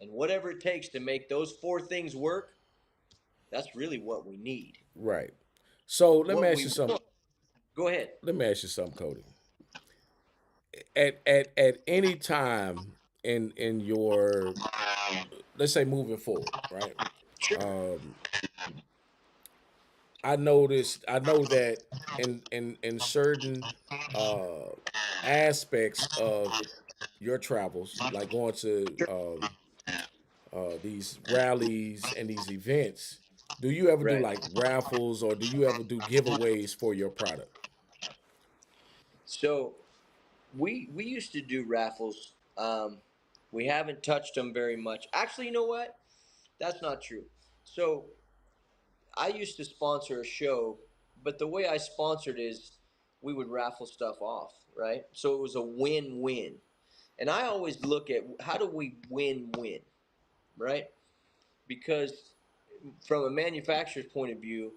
And whatever it takes to make those four things work, that's really what we need. Right. So let me What ask we you something. want, go ahead. Let me ask you something, Cody. At any time in your, let's say, moving forward, right? Sure. Um, I know that in certain uh, aspects of your travels, like going to these rallies and these events, do you ever do Right. like raffles or do you ever do giveaways for your product? So we used to do raffles. We haven't touched them very much. Actually, you know what? That's not true. So I used to sponsor a show, but the way I sponsored is we would raffle stuff off, right? So it was a win-win. And I always look at how do we win-win, right? Because from a manufacturer's point of view,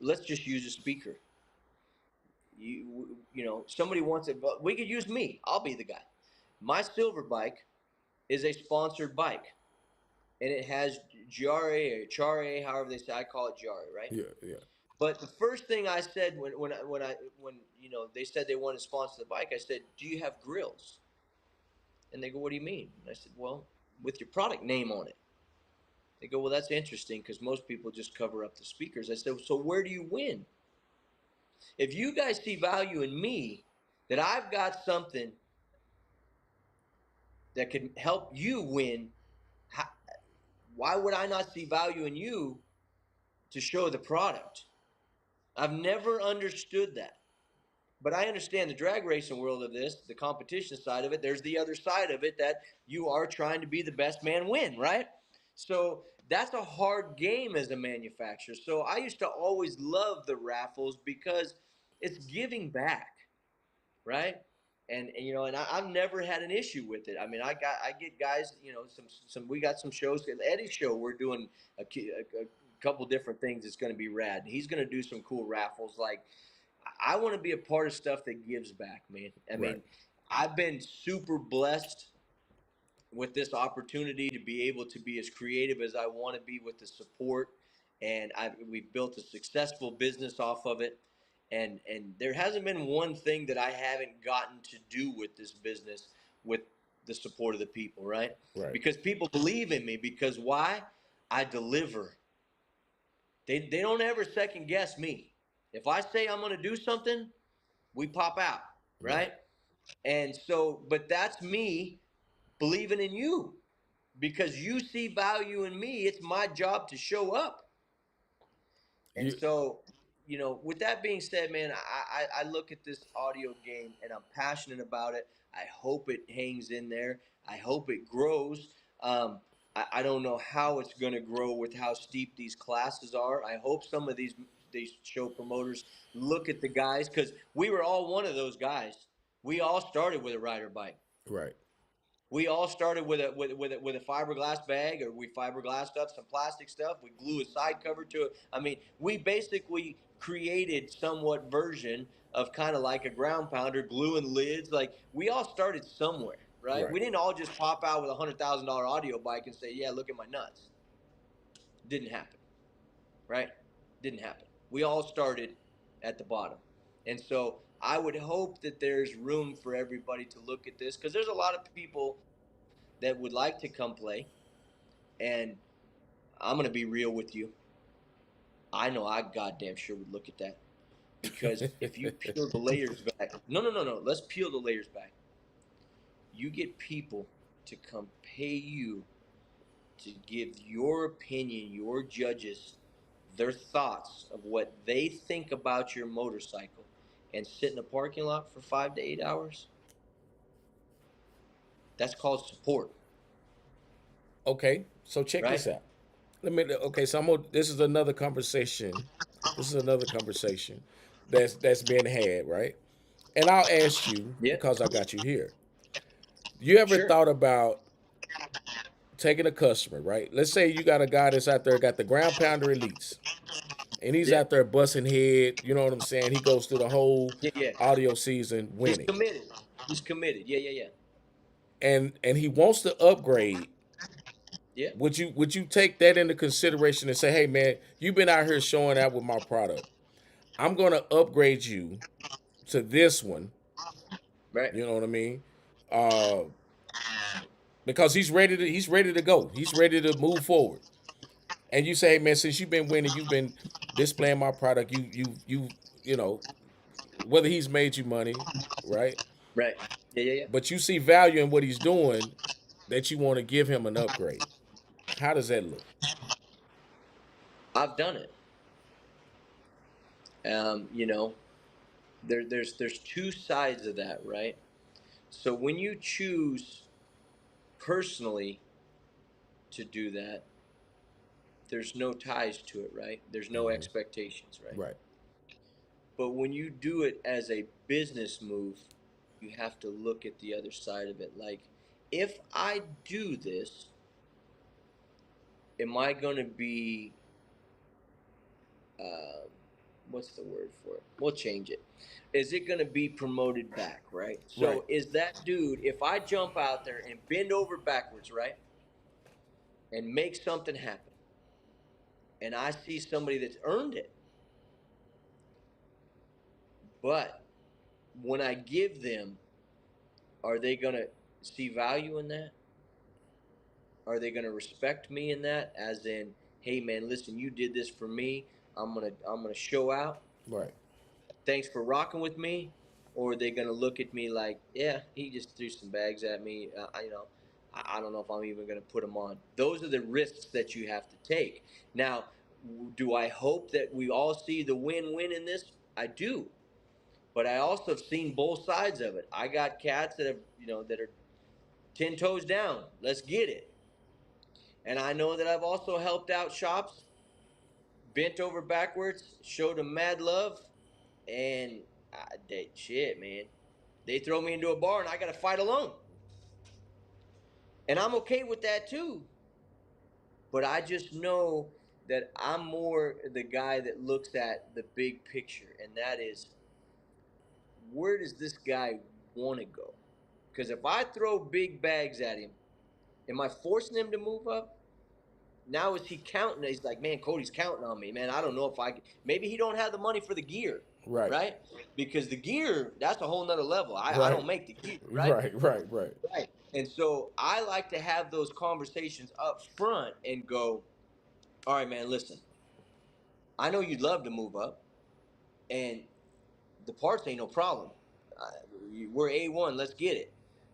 let's just use a speaker. You know, somebody wants it, but we could use me. I'll be the guy. My silver bike is a sponsored bike, and it has GRA or CHARA, however they say. I call it GRA, right? Yeah, yeah, But the first thing I said when they said they wanted to sponsor the bike, I said, "Do you have grills?" And they go, "What do you mean?" And I said, "Well, with your product name on it." They go, "Well, that's interesting because most people just cover up the speakers." I said, "So where do you win? If you guys see value in me, that I've got something that can help you win, how, why would I not see value in you to show the product?" I've never understood that. But I understand the drag racing world of this, the competition side of it. There's the other side of it that you are trying to be the best man win, right? So that's a hard game as a manufacturer. So I used to always love the raffles because it's giving back, right? And I've never had an issue with it. I mean, I get guys, some we got some shows. Eddie's show, we're doing a couple different things. It's going to be rad. He's going to do some cool raffles. Like I want to be a part of stuff that gives back, man. I right, mean, I've been super blessed with this opportunity to be able to be as creative as I want to be with the support, and we've built a successful business off of it. And there hasn't been one thing that I haven't gotten to do with this business with the support of the people, right? right. Because people believe in me. Because why? I deliver. They don't ever second guess me. If I say I'm going to do something, we pop out, Right. right? And so, but that's me believing in you because you see value in me. It's my job to show up. And You so, with that being said, man, I look at this audio game and I'm passionate about it. I hope it hangs in there. I hope it grows. I don't know how it's going to grow with how steep these classes are. I hope some of these show promoters look at the guys because we were all one of those guys. We all started with a rider bike. right. We all started with a fiberglass bag, or we fiberglassed up some plastic stuff. We glue a side cover to it. I mean, we basically created somewhat version of kind of like a ground pounder, gluing lids. Like we all started somewhere, right? Right. We didn't all just pop out with $100,000 audio bike and say, "Yeah, look at my nuts." Didn't happen, right? Didn't happen. We all started at the bottom, and so I would hope that there's room for everybody to look at this because there's a lot of people that would like to come play. And I'm going to be real with you. I know I goddamn sure would look at that because if you peel the layers back, no, no, no, no. Let's peel the layers back. You get people to come pay you to give your opinion, your judges, their thoughts of what they think about your motorcycle and sit in a parking lot for 5 to 8 hours. That's called support, Okay, so check right? this out. Okay, so I'm gonna, this is another conversation. This is another conversation that's being had, right? And I'll ask you Yeah. because I got you here. You ever Sure. thought about taking a customer, right? Let's say you got a guy that's out there got the ground pounder elites, and he's Yeah. out there busting head. You know what I'm saying? He goes through the whole Yeah. Yeah. audio season He's winning, committed. He's committed. Yeah. Yeah. Yeah. and he wants to upgrade. Yeah. Would you take that into consideration and say, hey man, you've been out here showing out with my product. I'm gonna upgrade you to this one. Right. You know what I mean? Uh, because he's ready to go. He's ready to move forward. And you say, hey man, since you've been winning, you've been displaying my product. You know whether he's made you money, right? Right. Yeah. Yeah. Yeah. But you see value in what he's doing, that you want to give him an upgrade. How does that look? I've done it. You know, there's two sides of that, right? So when you choose personally to do that, there's no ties to it, right? There's no Mm-hmm. expectations, right? Right. But when you do it as a business move, you have to look at the other side of it. Like, if I do this, am I going to be, uh, what's the word for it? We'll change it. Is it going to be promoted back, right? Right. So, is that dude, if I jump out there and bend over backwards, right, and make something happen, and I see somebody that's earned it, but when I give them, are they going to see value in that? Are they going to respect me in that? As in, hey man, listen, you did this for me. I'm gonna show out. Right. Thanks for rocking with me. Or are they going to look at me like, yeah, he just threw some bags at me. I don't know if I'm even going to put them on. Those are the risks that you have to take. Now, do I hope that we all see the win-win in this? I do. But I also have seen both sides of it. I got cats that have, that are 10 toes down. Let's get it. And I know that I've also helped out shops, bent over backwards, showed them mad love, and shit, man. They throw me into a bar and I got to fight alone. And I'm okay with that too. But I just know that I'm more the guy that looks at the big picture, and that is, where does this guy want to go? Because if I throw big bags at him, am I forcing him to move up? Now is he counting? He's like, man, Cody's counting on me, man. I don't know if I. Maybe he don't have the money for the gear, Right. right? Because the gear, that's a whole nother level. I Right. don't make the gear, right? Right. Right. Right. Right. And so I like to have those conversations up front and go, all right, man, listen. I know you'd love to move up, and the parts ain't no problem. Uh, we're A1. Let's get it.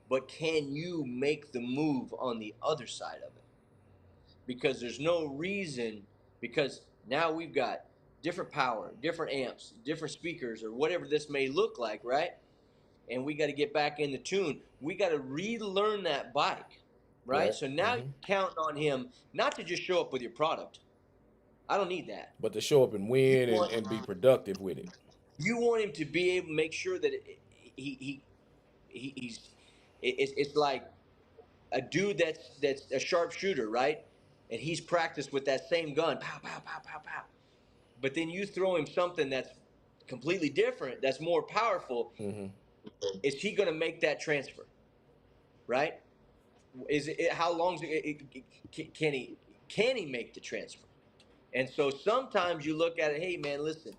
But can you make the move on the other side of it? Because there's no reason, because now we've got different power, different amps, different speakers, or whatever this may look like, right? And we got to get back in the tune. We got to relearn that bike, right? Right. So now you're Mm-hmm. counting on him not to just show up with your product. I don't need that. But to show up and You win and, want and be productive with it. you want him to be able to make sure that he's it's like a dude that's a sharpshooter, right? And he's practiced with that same gun, pow pow pow pow pow. But then you throw him something that's completely different, that's more powerful. Mm-hmm. Is he going to make that transfer, right? Is it how long can he make the transfer? And so sometimes you look at it, hey man, listen,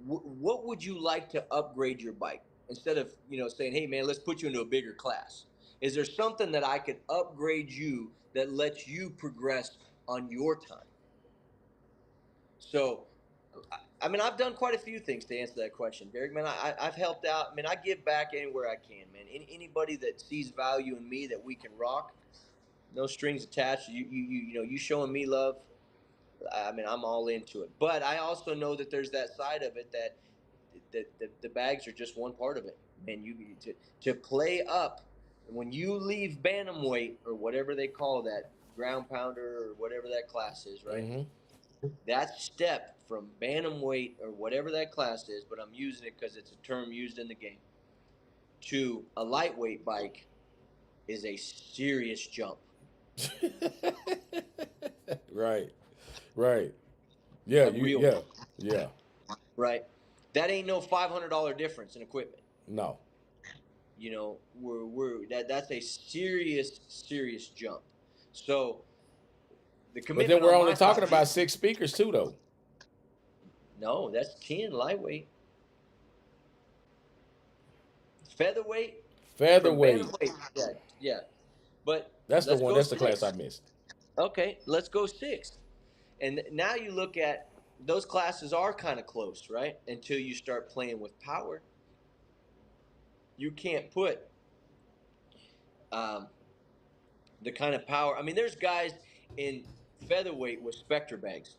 what would you like to upgrade your bike, instead of saying, hey man, let's put you into a bigger class? Is there something that I could upgrade you that lets you progress on your time? So I mean, I've done quite a few things to answer that question, Derek. Man, I've helped out. I mean, I give back anywhere I can, man. Anybody that sees value in me that we can rock, no strings attached. You showing me love. I mean, I'm all into it. But I also know that there's that side of it that the bags are just one part of it. And you to play up when you leave bantamweight, or whatever they call that, ground pounder or whatever that class is, right? Mm-hmm. That step from bantamweight or whatever that class is, but I'm using it because it's a term used in the game, to a lightweight bike is a serious jump. Right. Right. Yeah. A You. real Yeah. one, Yeah. right? That ain't no $500 difference in equipment. No. That's a serious jump. So the But then commitment we're on only my talking side, about 6 speakers too, though. no, that's 10 lightweight. Featherweight from Featherweight. bantamweight, yeah, yeah. But That's the let's one. go That's the class I six. missed. Okay, let's go six. And now you look at those classes are kind of close, right? Until you start playing with power, you can't put um, the kind of power. I mean, there's guys in featherweight with Spectre bags,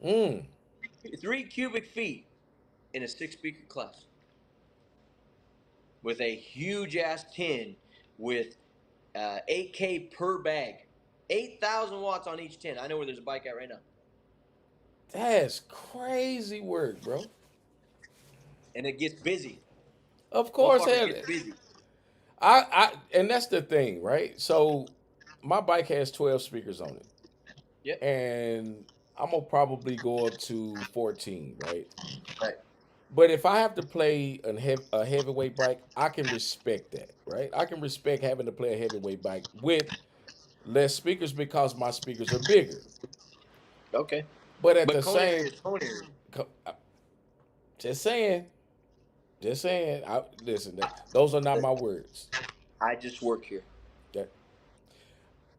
Mm. 3 cubic feet in a 6 speaker class with a huge ass tin with 8K per bag, 8,000 watts on each tin. I know where there's a bike at right now, That's crazy work, bro. and it gets busy. Of course, Motherfucker hell, gets busy. and that's the thing, right? So my bike has 12 speakers on it, Yep. and I'm gonna probably go up to 14, right? Right. But if I have to play a heavyweight bike, I can respect that, right? I can respect having to play a heavyweight bike with less speakers because my speakers are bigger. Okay. But at But the cone area same, is cone area. just saying, just saying. Listen, those are not my words. I just work here. That,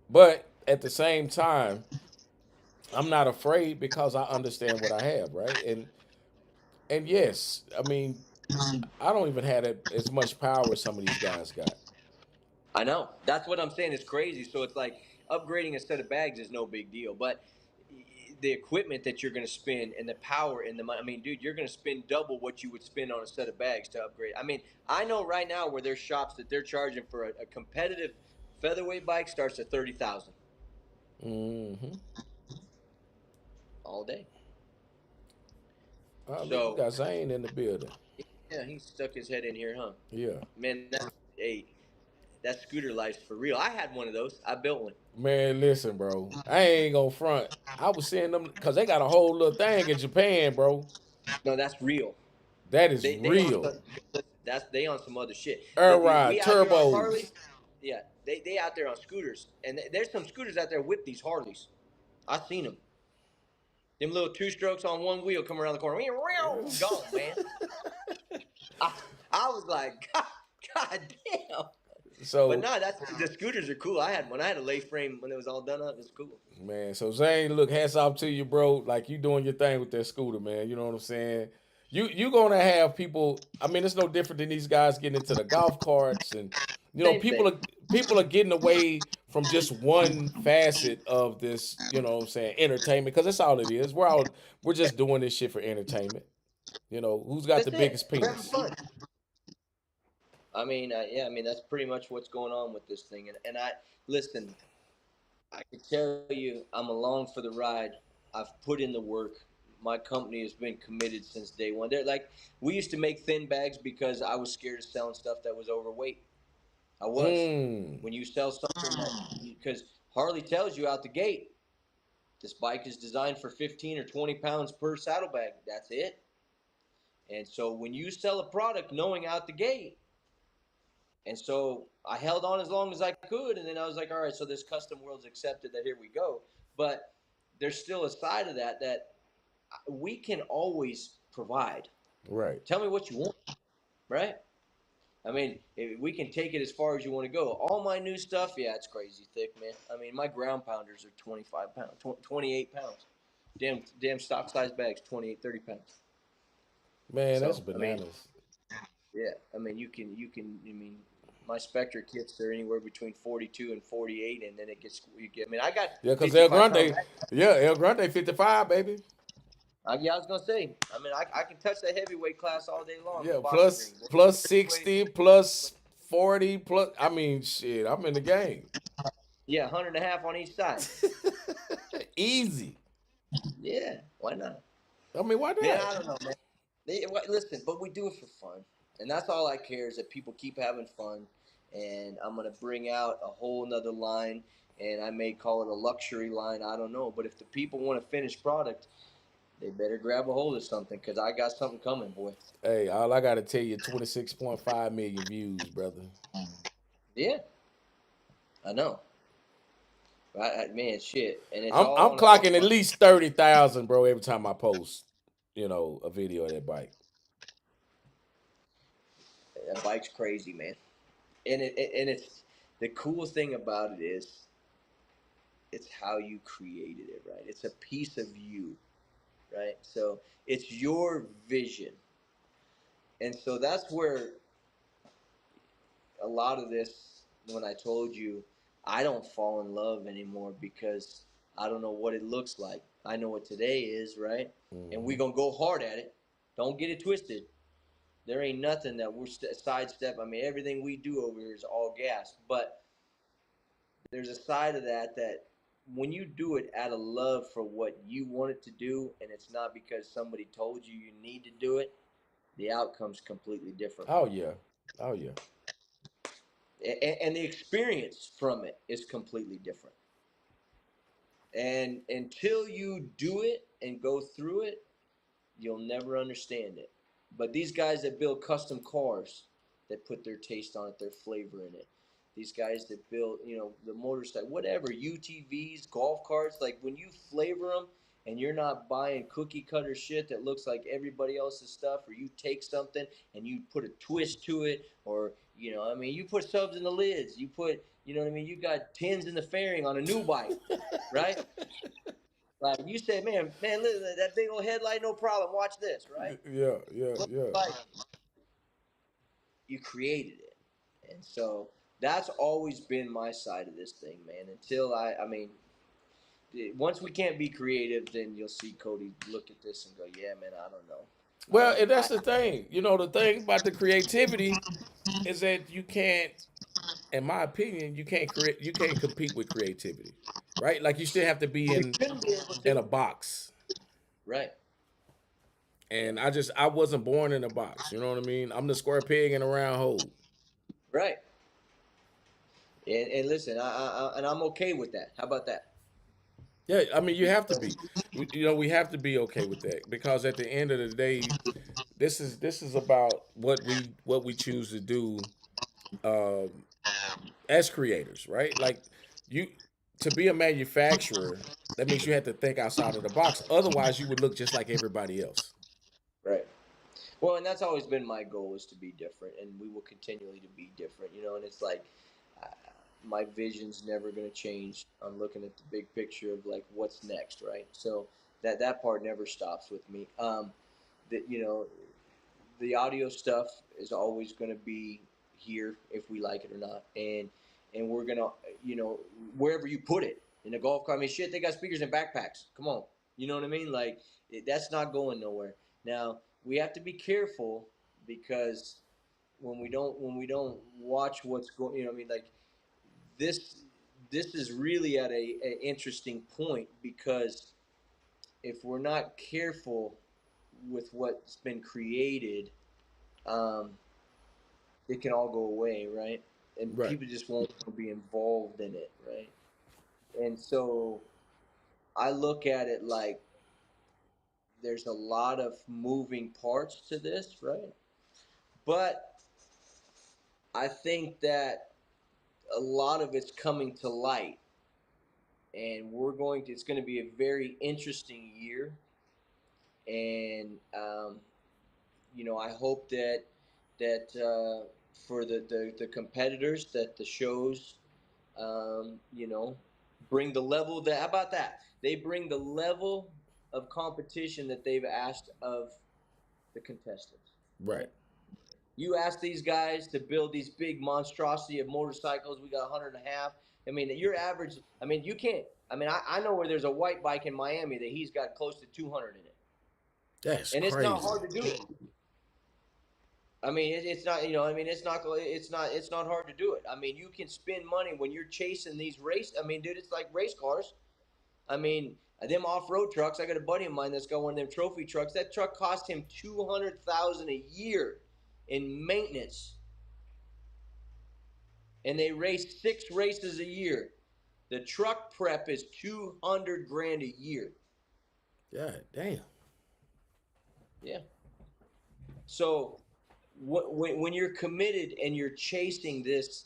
but at the same time, I'm not afraid because I understand what I have, right? And yes, I mean, I don't even have as much power as some of these guys got. I know. That's what I'm saying. It's crazy. So it's like upgrading a set of bags is no big deal, but the equipment that you're going to spend and the power and the money. I mean, dude, you're going to spend double what you would spend on a set of bags to upgrade. I mean, I know right now where there's shops that they're charging for a competitive featherweight bike starts at 30,000 Hmm. all day. Look, we So got Zane in the building. yeah, he stuck his head in here, huh? Yeah, Man, that scooter life's for real. I had one of those. I built one. man. Listen, bro. I ain't gonna front. I was seeing them because they got a whole little thing in Japan, bro. No, that's real. That is They on real. that's they on some other shit. Air ride We out here on Harley. turbos. Yeah, they out there on scooters, and there's some scooters out there with these Harleys. I seen them. Them little two strokes on one wheel come around the corner. Gone, man. I, I was like, God damn. But So, no, that's the scooters are cool. I had one. I had a lay frame when it was all done up. It was cool. man, so Zane, look, hats off to you, bro. Like you doing your thing with that scooter, man. You know what I'm saying? You gonna have people. I mean, it's no different than these guys getting into the golf carts, and Same people thing. are getting away from just one facet of this. You know what I'm saying? Entertainment, because that's all it is. We're just doing this shit for entertainment. Who's got the That's it. biggest We're having penis? fun. I mean, yeah. I mean, that's pretty much what's going on with this thing. And I listen. I can tell you, I'm along for the ride. I've put in the work. My company has been committed since day one. They're like, we used to make thin bags because I was scared of selling stuff that was overweight. I was. Mm. When you sell something because Harley tells you out the gate, this bike is designed for 15 or 20 pounds per saddlebag. That's it. And so when you sell a product knowing out the gate, and so I held on as long as I could, and then I was like, all right, so this custom world's accepted that here we go. But there's still a side of that we can always provide. Right. Tell me what you want, right? I mean, we can take it as far as you want to go. All my new stuff, yeah, it's crazy thick, man. I mean, my ground pounders are 25 pounds, 28 pounds. Damn stock size bags, 28, 30 pounds. Man, that's So, I mean, bananas. yeah, I mean, I mean, my Spectre kits are anywhere between 42 and 48, and then it gets, I mean, I got Yeah, because El 55-pound Grande, bags. yeah, El Grande 55, baby. Yeah, I was gonna say. I mean, I can touch that heavyweight class all day long in Yeah, the boxing ring. plus Heavyweight, 60, plus 40, plus I mean shit, I'm in the game. yeah, 100 and a half on each side. Easy. Yeah, why not? I mean, why Man, not? I don't know, man. Listen, but we do it for fun, and that's all I care is that people keep having fun. And I'm gonna bring out a whole nother line, and I may call it a luxury line. I don't know, but if the people want a finished product, they better grab a hold of something because I got something coming, boy. Hey, all I gotta tell you, 26.5 million views, brother. Yeah, I know. Man, shit, and it's I'm all I'm on a clocking at least 30,000, bro, every time I post, a video of that bike. that bike's crazy, man. And it's the cool thing about it is it's how you created it, right? It's a piece of you, right? So it's your vision. And so that's where a lot of this, when I told you, I don't fall in love anymore because I don't know what it looks like. I know what today is, right? And we Hmm. going to go hard at it. Don't get it twisted. There ain't nothing that we're sidestep. I mean, everything we do over here is all gas. But there's a side of that when you do it out of love for what you want it to do, and it's not because somebody told you you need to do it, the outcome's completely different, Oh man. yeah. Oh yeah. And the experience from it is completely different. And until you do it and go through it, you'll never understand it. But these guys that build custom cars, that put their taste on it, their flavor in it. These guys that build, the motorcycle, whatever, UTVs, golf carts, like when you flavor them and you're not buying cookie cutter shit that looks like everybody else's stuff, or you take something and you put a twist to it, or, I mean, you put subs in the lids, you put, what I mean, you got tins in the fairing on a new bike, right? Like you say, man, look, that big old headlight, no problem. Watch this, right? Yeah, yeah, Look, yeah. like you created it, and so that's always been my side of this thing, man. Until I mean, once we can't be creative, then you'll see Cody look at this and go, "Yeah, man, I don't know." Well, and I that's the thing. The thing about the creativity is that you can't, in my opinion, you can't compete with creativity. Right? Like you still have to be we in shouldn't be able in to, a box. right? Yeah, And I wasn't born in a box. You know what I mean? I'm the square peg in a round hole. right. And listen, and I'm okay with that. How about that? Yeah, I mean you have to be. We have to be okay with that because at the end of the day, this is about what we choose to do um, as creators, right? Like you to be a manufacturer, that means you have to think outside of the box. Otherwise, you would look just like everybody else. Right. Well, and that's always been my goal is to be different, and we will continually to be different, And it's like uh, my vision's never going to change. I'm looking at the big picture of like what's next, right? So that part never stops with me. That the audio stuff is always going to be here if we like it or not, and we're gonna wherever you put it in a golf cart. I mean, shit, they got speakers in backpacks. Come on, you know what I mean? Like that's not going nowhere. Now we have to be careful because when we don't watch what's going, I mean, like this this is really at a interesting point because if we're not careful with what's been created, um, it can all go away, right? And Right. people just won't be involved in it, right? And so I look at it like there's a lot of moving parts to this, right? But I think that a lot of it's coming to light, and it's going to be a very interesting year. And I hope that for the competitors, that the shows, you know, bring the level that. How about that? They bring the level of competition that they've asked of the contestants, Right. right? You ask these guys to build these big monstrosity of motorcycles. We got 100 and a half. I mean, your average. I mean, you can't. I mean, I know where there's a white bike in Miami that he's got close to 200 in it, That's and it's not crazy. hard to do it. I mean, it's not. I mean, it's not hard to do it. I mean, you can spend money when you're chasing these race. I mean, dude, it's like race cars. I mean, Them off-road trucks, I got a buddy of mine that's got one of them trophy trucks. That truck cost him $200,000 a year in maintenance, and they race 6 races a year. The truck prep is 200 grand a year. Yeah, damn. Yeah. So when you're committed and you're chasing this,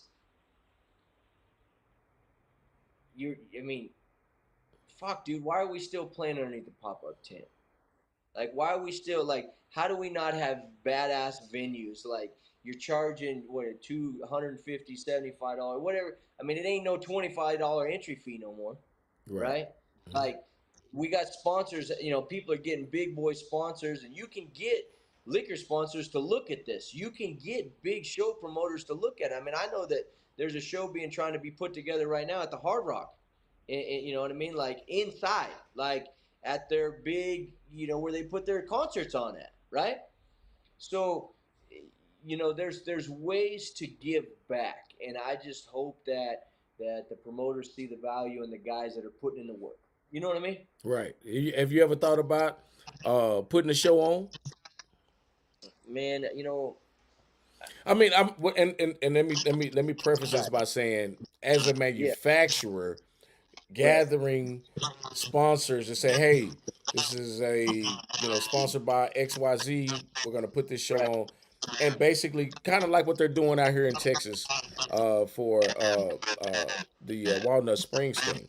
I mean, fuck, dude, why are we still playing underneath the pop-up tent? Like, why are we still like? How do we not have badass venues? Like, you're charging what, $250, $75, whatever. I mean, it ain't no $25 entry fee no more, Right. right? Like, we got sponsors. People are getting big boy sponsors, and you can get liquor sponsors to look at this. You can get big show promoters to look at it. I mean, I know that there's a show being trying to be put together right now at the Hard Rock. You know what I mean? Like inside, like at their big, where they put their concerts on at, right? So, there's ways to give back, and I just hope that the promoters see the value in the guys that are putting in the work. You know what I mean? Right. Have you ever thought about putting a show on? Man, I mean, and let me preface this by saying, as a yeah, manufacturer, right, gathering sponsors and say, hey, this is a sponsored by XYZ. We're gonna put this show right, on, and basically kind of like what they're doing out here in Texas for the Walnut Springs thing.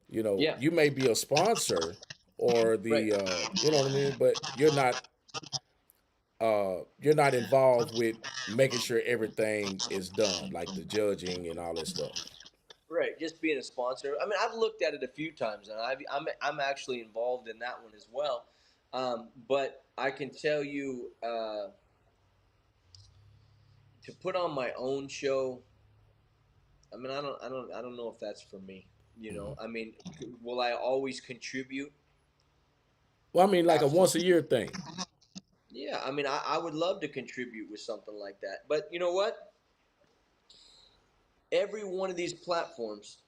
yeah, You may be a sponsor or right. the you know what I mean, but you're not involved with making sure everything is done, like the judging and all that stuff. Right, just being a sponsor. I mean, I've looked at it a few times, and I'm actually involved in that one as well. But I can tell you, to put on my own show, I mean, I don't know if that's for me. Hmm. I mean, will I always contribute? Well, I mean, like a once a Absolutely. year thing. Yeah, I mean, I would love to contribute with something like that. But you know what? Every one of these platforms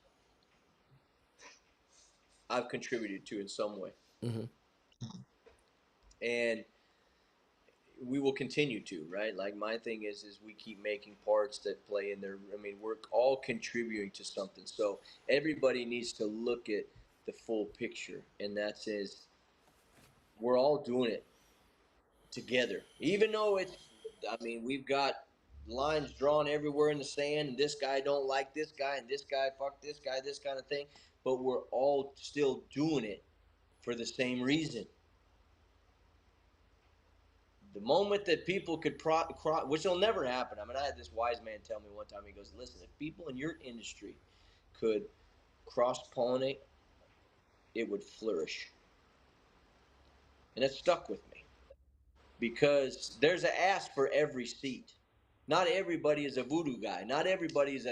I've contributed to in some way, Hmm. and we will continue to, right? Like, my thing is we keep making parts that play in there. I mean, we're all contributing to something, so everybody needs to look at the full picture, and that says we're all doing it together, even though it's, I mean, we've got lines drawn everywhere in the sand, and this guy don't like this guy, and this guy fuck this guy, this kind of thing, but we're all still doing it for the same reason. The moment that people could which will never happen. I mean, I had this wise man tell me one time. He goes, "Listen, if people in your industry could cross pollinate, it would flourish," and it stuck with me because there's an ass for every seat. Not everybody is a voodoo guy. Not everybody is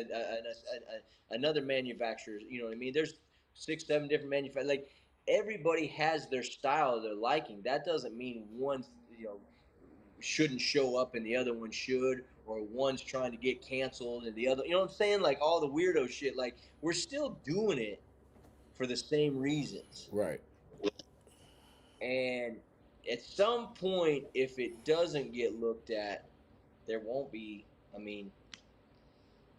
another manufacturer. You know what I mean? There's 6, 7 different manufacturers. Like, everybody has their style, their liking. That doesn't mean one, shouldn't show up and the other one should, or one's trying to get canceled and the other. You know what I'm saying? Like, all the weirdo shit. Like, we're still doing it for the same reasons. Right. And at some point, if it doesn't get looked at, there won't be. I mean,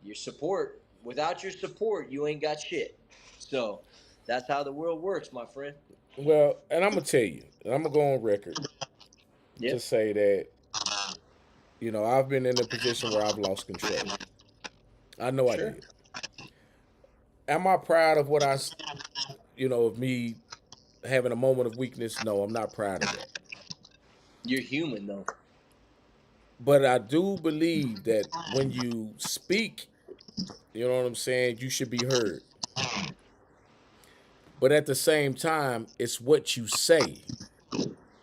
your support. Without your support, you ain't got shit. So that's how the world works, my friend. Well, and I'm gonna tell you, and I'm gonna go on record to Yep. say that I've been in a position where I've lost control. I know I Sure. did. Am I proud of of me having a moment of weakness? No, I'm not proud of that. You're human, though. But I do believe that when you speak, you know what I'm saying, you should be heard. But at the same time, it's what you say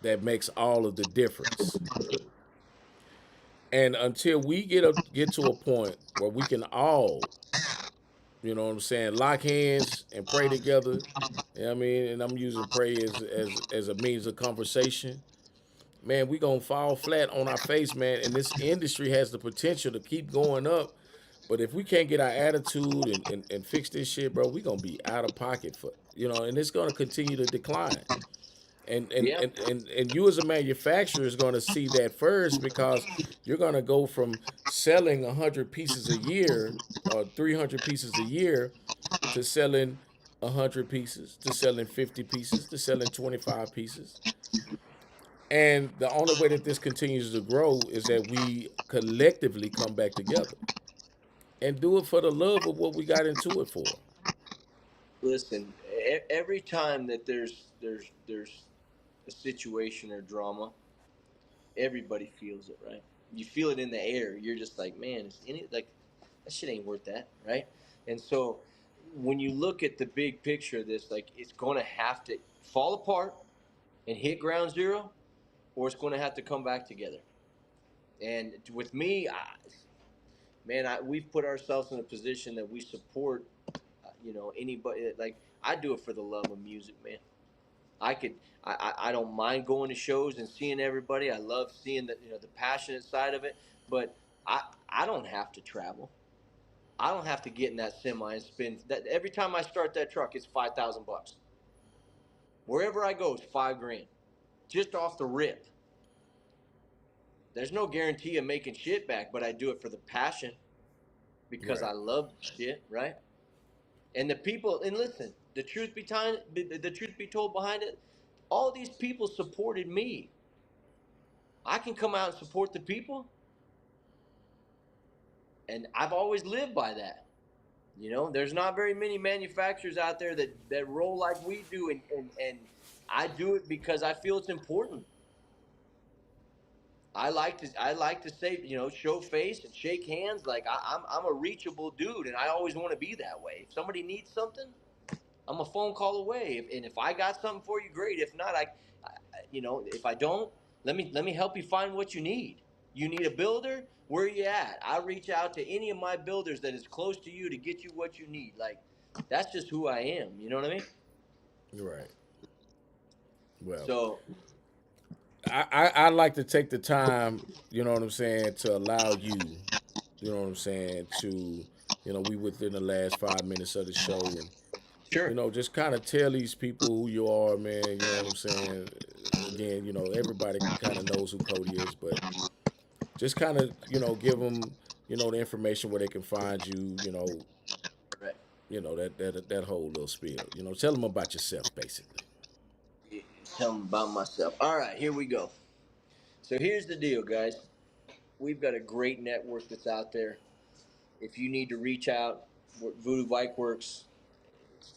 that makes all of the difference. And until we get to a point where we can all, what I'm saying, lock hands and pray together, you know what I mean, and I'm using pray as a means of conversation, man, we gonna fall flat on our face, man. And this industry has the potential to keep going up, But if we can't get our attitude and fix this shit, bro, we gonna be out of pocket for and it's gonna continue to decline. And and Yeah. and and, and you as a manufacturer is gonna see that first because you're gonna go from selling 100 pieces a year or 300 pieces a year to selling 100 pieces, to selling 50 pieces, to selling 25 pieces. And the only way that this continues to grow is that we collectively come back together and do it for the love of what we got into it for. Listen, every time that there's a situation or drama, everybody feels it, right? You feel it in the air. You're just like, man, is any like that shit ain't worth that, right? And so when you look at the big picture of this, like it's going to have to fall apart and hit ground zero, or it's going to have to come back together. And with me, we've put ourselves in a position that we support, anybody. Like I do it for the love of music, man. I don't mind going to shows and seeing everybody. I love seeing the passionate side of it, but I don't have to travel. I don't have to get in that semi and spend that every time I start that truck. It's $5,000. Wherever I go, it's 5 grand just off the rip. There's no guarantee of making shit back, but I do it for the passion because I Right. love the shit, right? And the people, and listen, the truth be told behind it, all these people supported me. I can come out and support the people, and I've always lived by that. There's not very many manufacturers out there that roll like we do, and I do it because I feel it's important. I like to say, show face and shake hands. Like I'm a reachable dude, and I always want to be that way. If somebody needs something, I'm a phone call away. And if I got something for you, great. If not, if I don't, let me help you find what you need. You need a builder? Where are you at? I reach out to any of my builders that is close to you to get you what you need. Like that's just who I am. You know what I mean? Right. Well, So I like to take the time, you know what I'm saying, to allow you, you know what I'm saying, to, we within the last 5 minutes of the show and, sure. just kind of tell these people who you are, man. You know what I'm saying? Again, everybody kind of knows who Cody is, but just kind of, give them, the information where they can find you, Right. that whole little spiel. Tell them about yourself, basically. Tell them about myself. All right, here we go. So here's the deal, guys. We've got a great network that's out there. If you need to reach out, Voodoo Bike Works,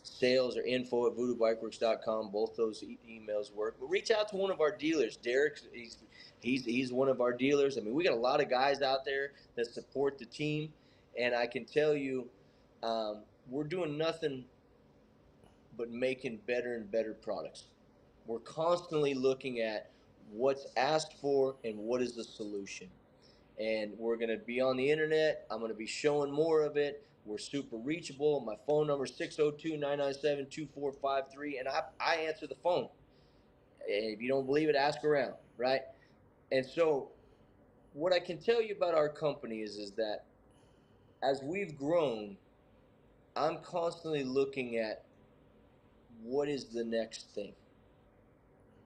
sales or info at voodoo.bikeworks.com. Both those emails work. But reach out to one of our dealers. Derek, he's one of our dealers. I mean, we got a lot of guys out there that support the team, and I can tell you, we're doing nothing but making better and better products. We're constantly looking at what's asked for and what is the solution. And we're going to be on the internet. I'm going to be showing more of it. We're super reachable. My phone number is 602-997-2453, and I answer the phone. If you don't believe it, ask around, right? And so what I can tell you about our company is that as we've grown, I'm constantly looking at what is the next thing,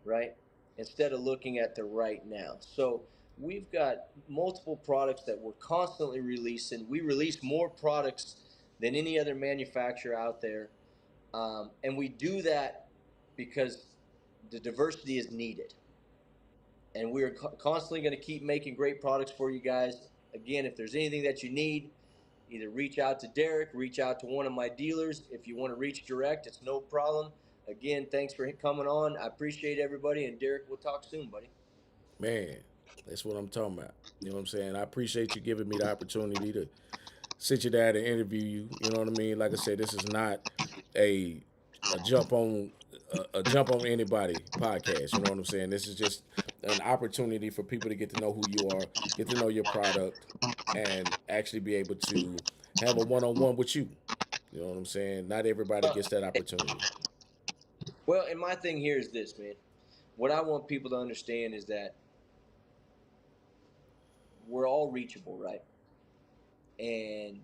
right? Instead of looking at the right now. So we've got multiple products that we're constantly releasing. We release more products than any other manufacturer out there. And we do that because the diversity is needed. And we're constantly going to keep making great products for you guys. Again, if there's anything that you need, either reach out to Derek, reach out to one of my dealers. If you want to reach direct, it's no problem. Again, thanks for coming on. I appreciate everybody. And Derek, we'll talk soon, buddy. Man, that's what I'm talking about. You know what I'm saying? I appreciate you giving me the opportunity to sit you down and interview you. You know what I mean? Like I said, this is not a a jump on a jump on anybody podcast. You know what I'm saying? This is just an opportunity for people to get to know who you are, get to know your product, and actually be able to have a one-on-one with you. You know what I'm saying? Not everybody Uh, gets that opportunity. well, and my thing here is this, man. What I want people to understand is that we're all reachable, right? And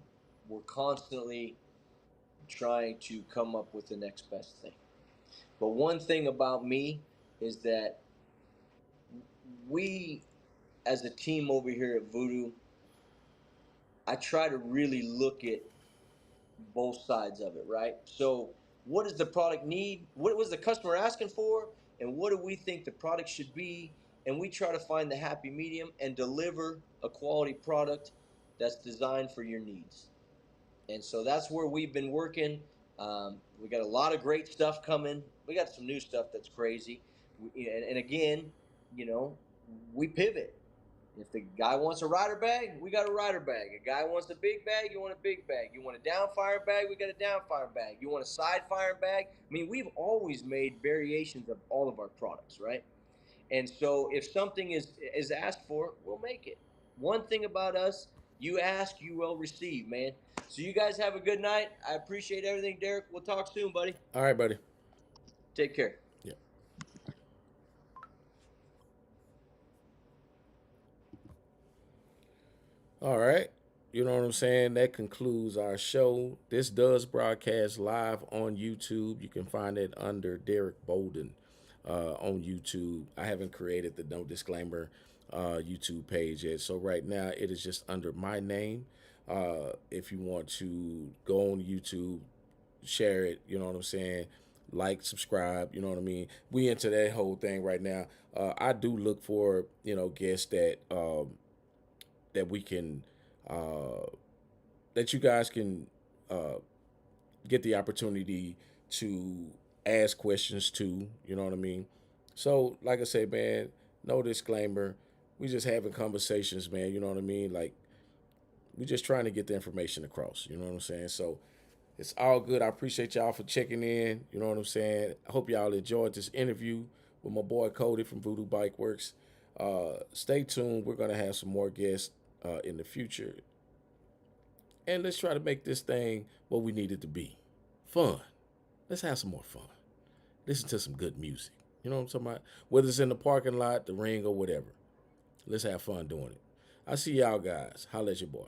we're constantly trying to come up with the next best thing. But one thing about me is that we, as a team over here at VOODOO, I try to really look at both sides of it, right? So, what does the product need? What was the customer asking for? And what do we think the product should be? And we try to find the happy medium and deliver a quality product that's designed for your needs. And so that's where we've been working. We got a lot of great stuff coming. We got some new stuff that's crazy. And again, you know, we pivot. If the guy wants a rider bag, we got a rider bag. A guy wants a big bag, you want a big bag. You want a down fire bag, we got a down fire bag. You want a side fire bag? I mean, we've always made variations of all of our products, right? And so if something is asked for, we'll make it. One thing about us, you ask, you will receive, man. So you guys have a good night. I appreciate everything, Derek. We'll talk soon, buddy. All right, buddy. Take care. Yeah. All right. You know what I'm saying? That concludes our show. This does broadcast live on YouTube. You can find it under Derek Bolden on YouTube. I haven't created the no disclaimer YouTube page yet. So right now it is just under my name. If you want to go on YouTube, share it, you know what I'm saying? Like, subscribe, you know what I mean? We into that whole thing right now. I do look for, guests that we can uh, that you guys can uh, get the opportunity to ask questions to. You know what I mean? So, like I say, man, no disclaimer. We just having conversations, man. You know what I mean? Like we just trying to get the information across. You know what I'm saying? So it's all good. I appreciate y'all for checking in. You know what I'm saying? I hope y'all enjoyed this interview with my boy KODY from VOODOO BIKEWORKS. Stay tuned. We're gonna have some more guests in the future, and let's try to make this thing what we need it to be. Fun. Let's have some more fun. Listen to some good music. You know what I'm talking about? Whether it's in the parking lot, the ring, or whatever. Let's have fun doing it. I see y'all guys. Holla at your boy.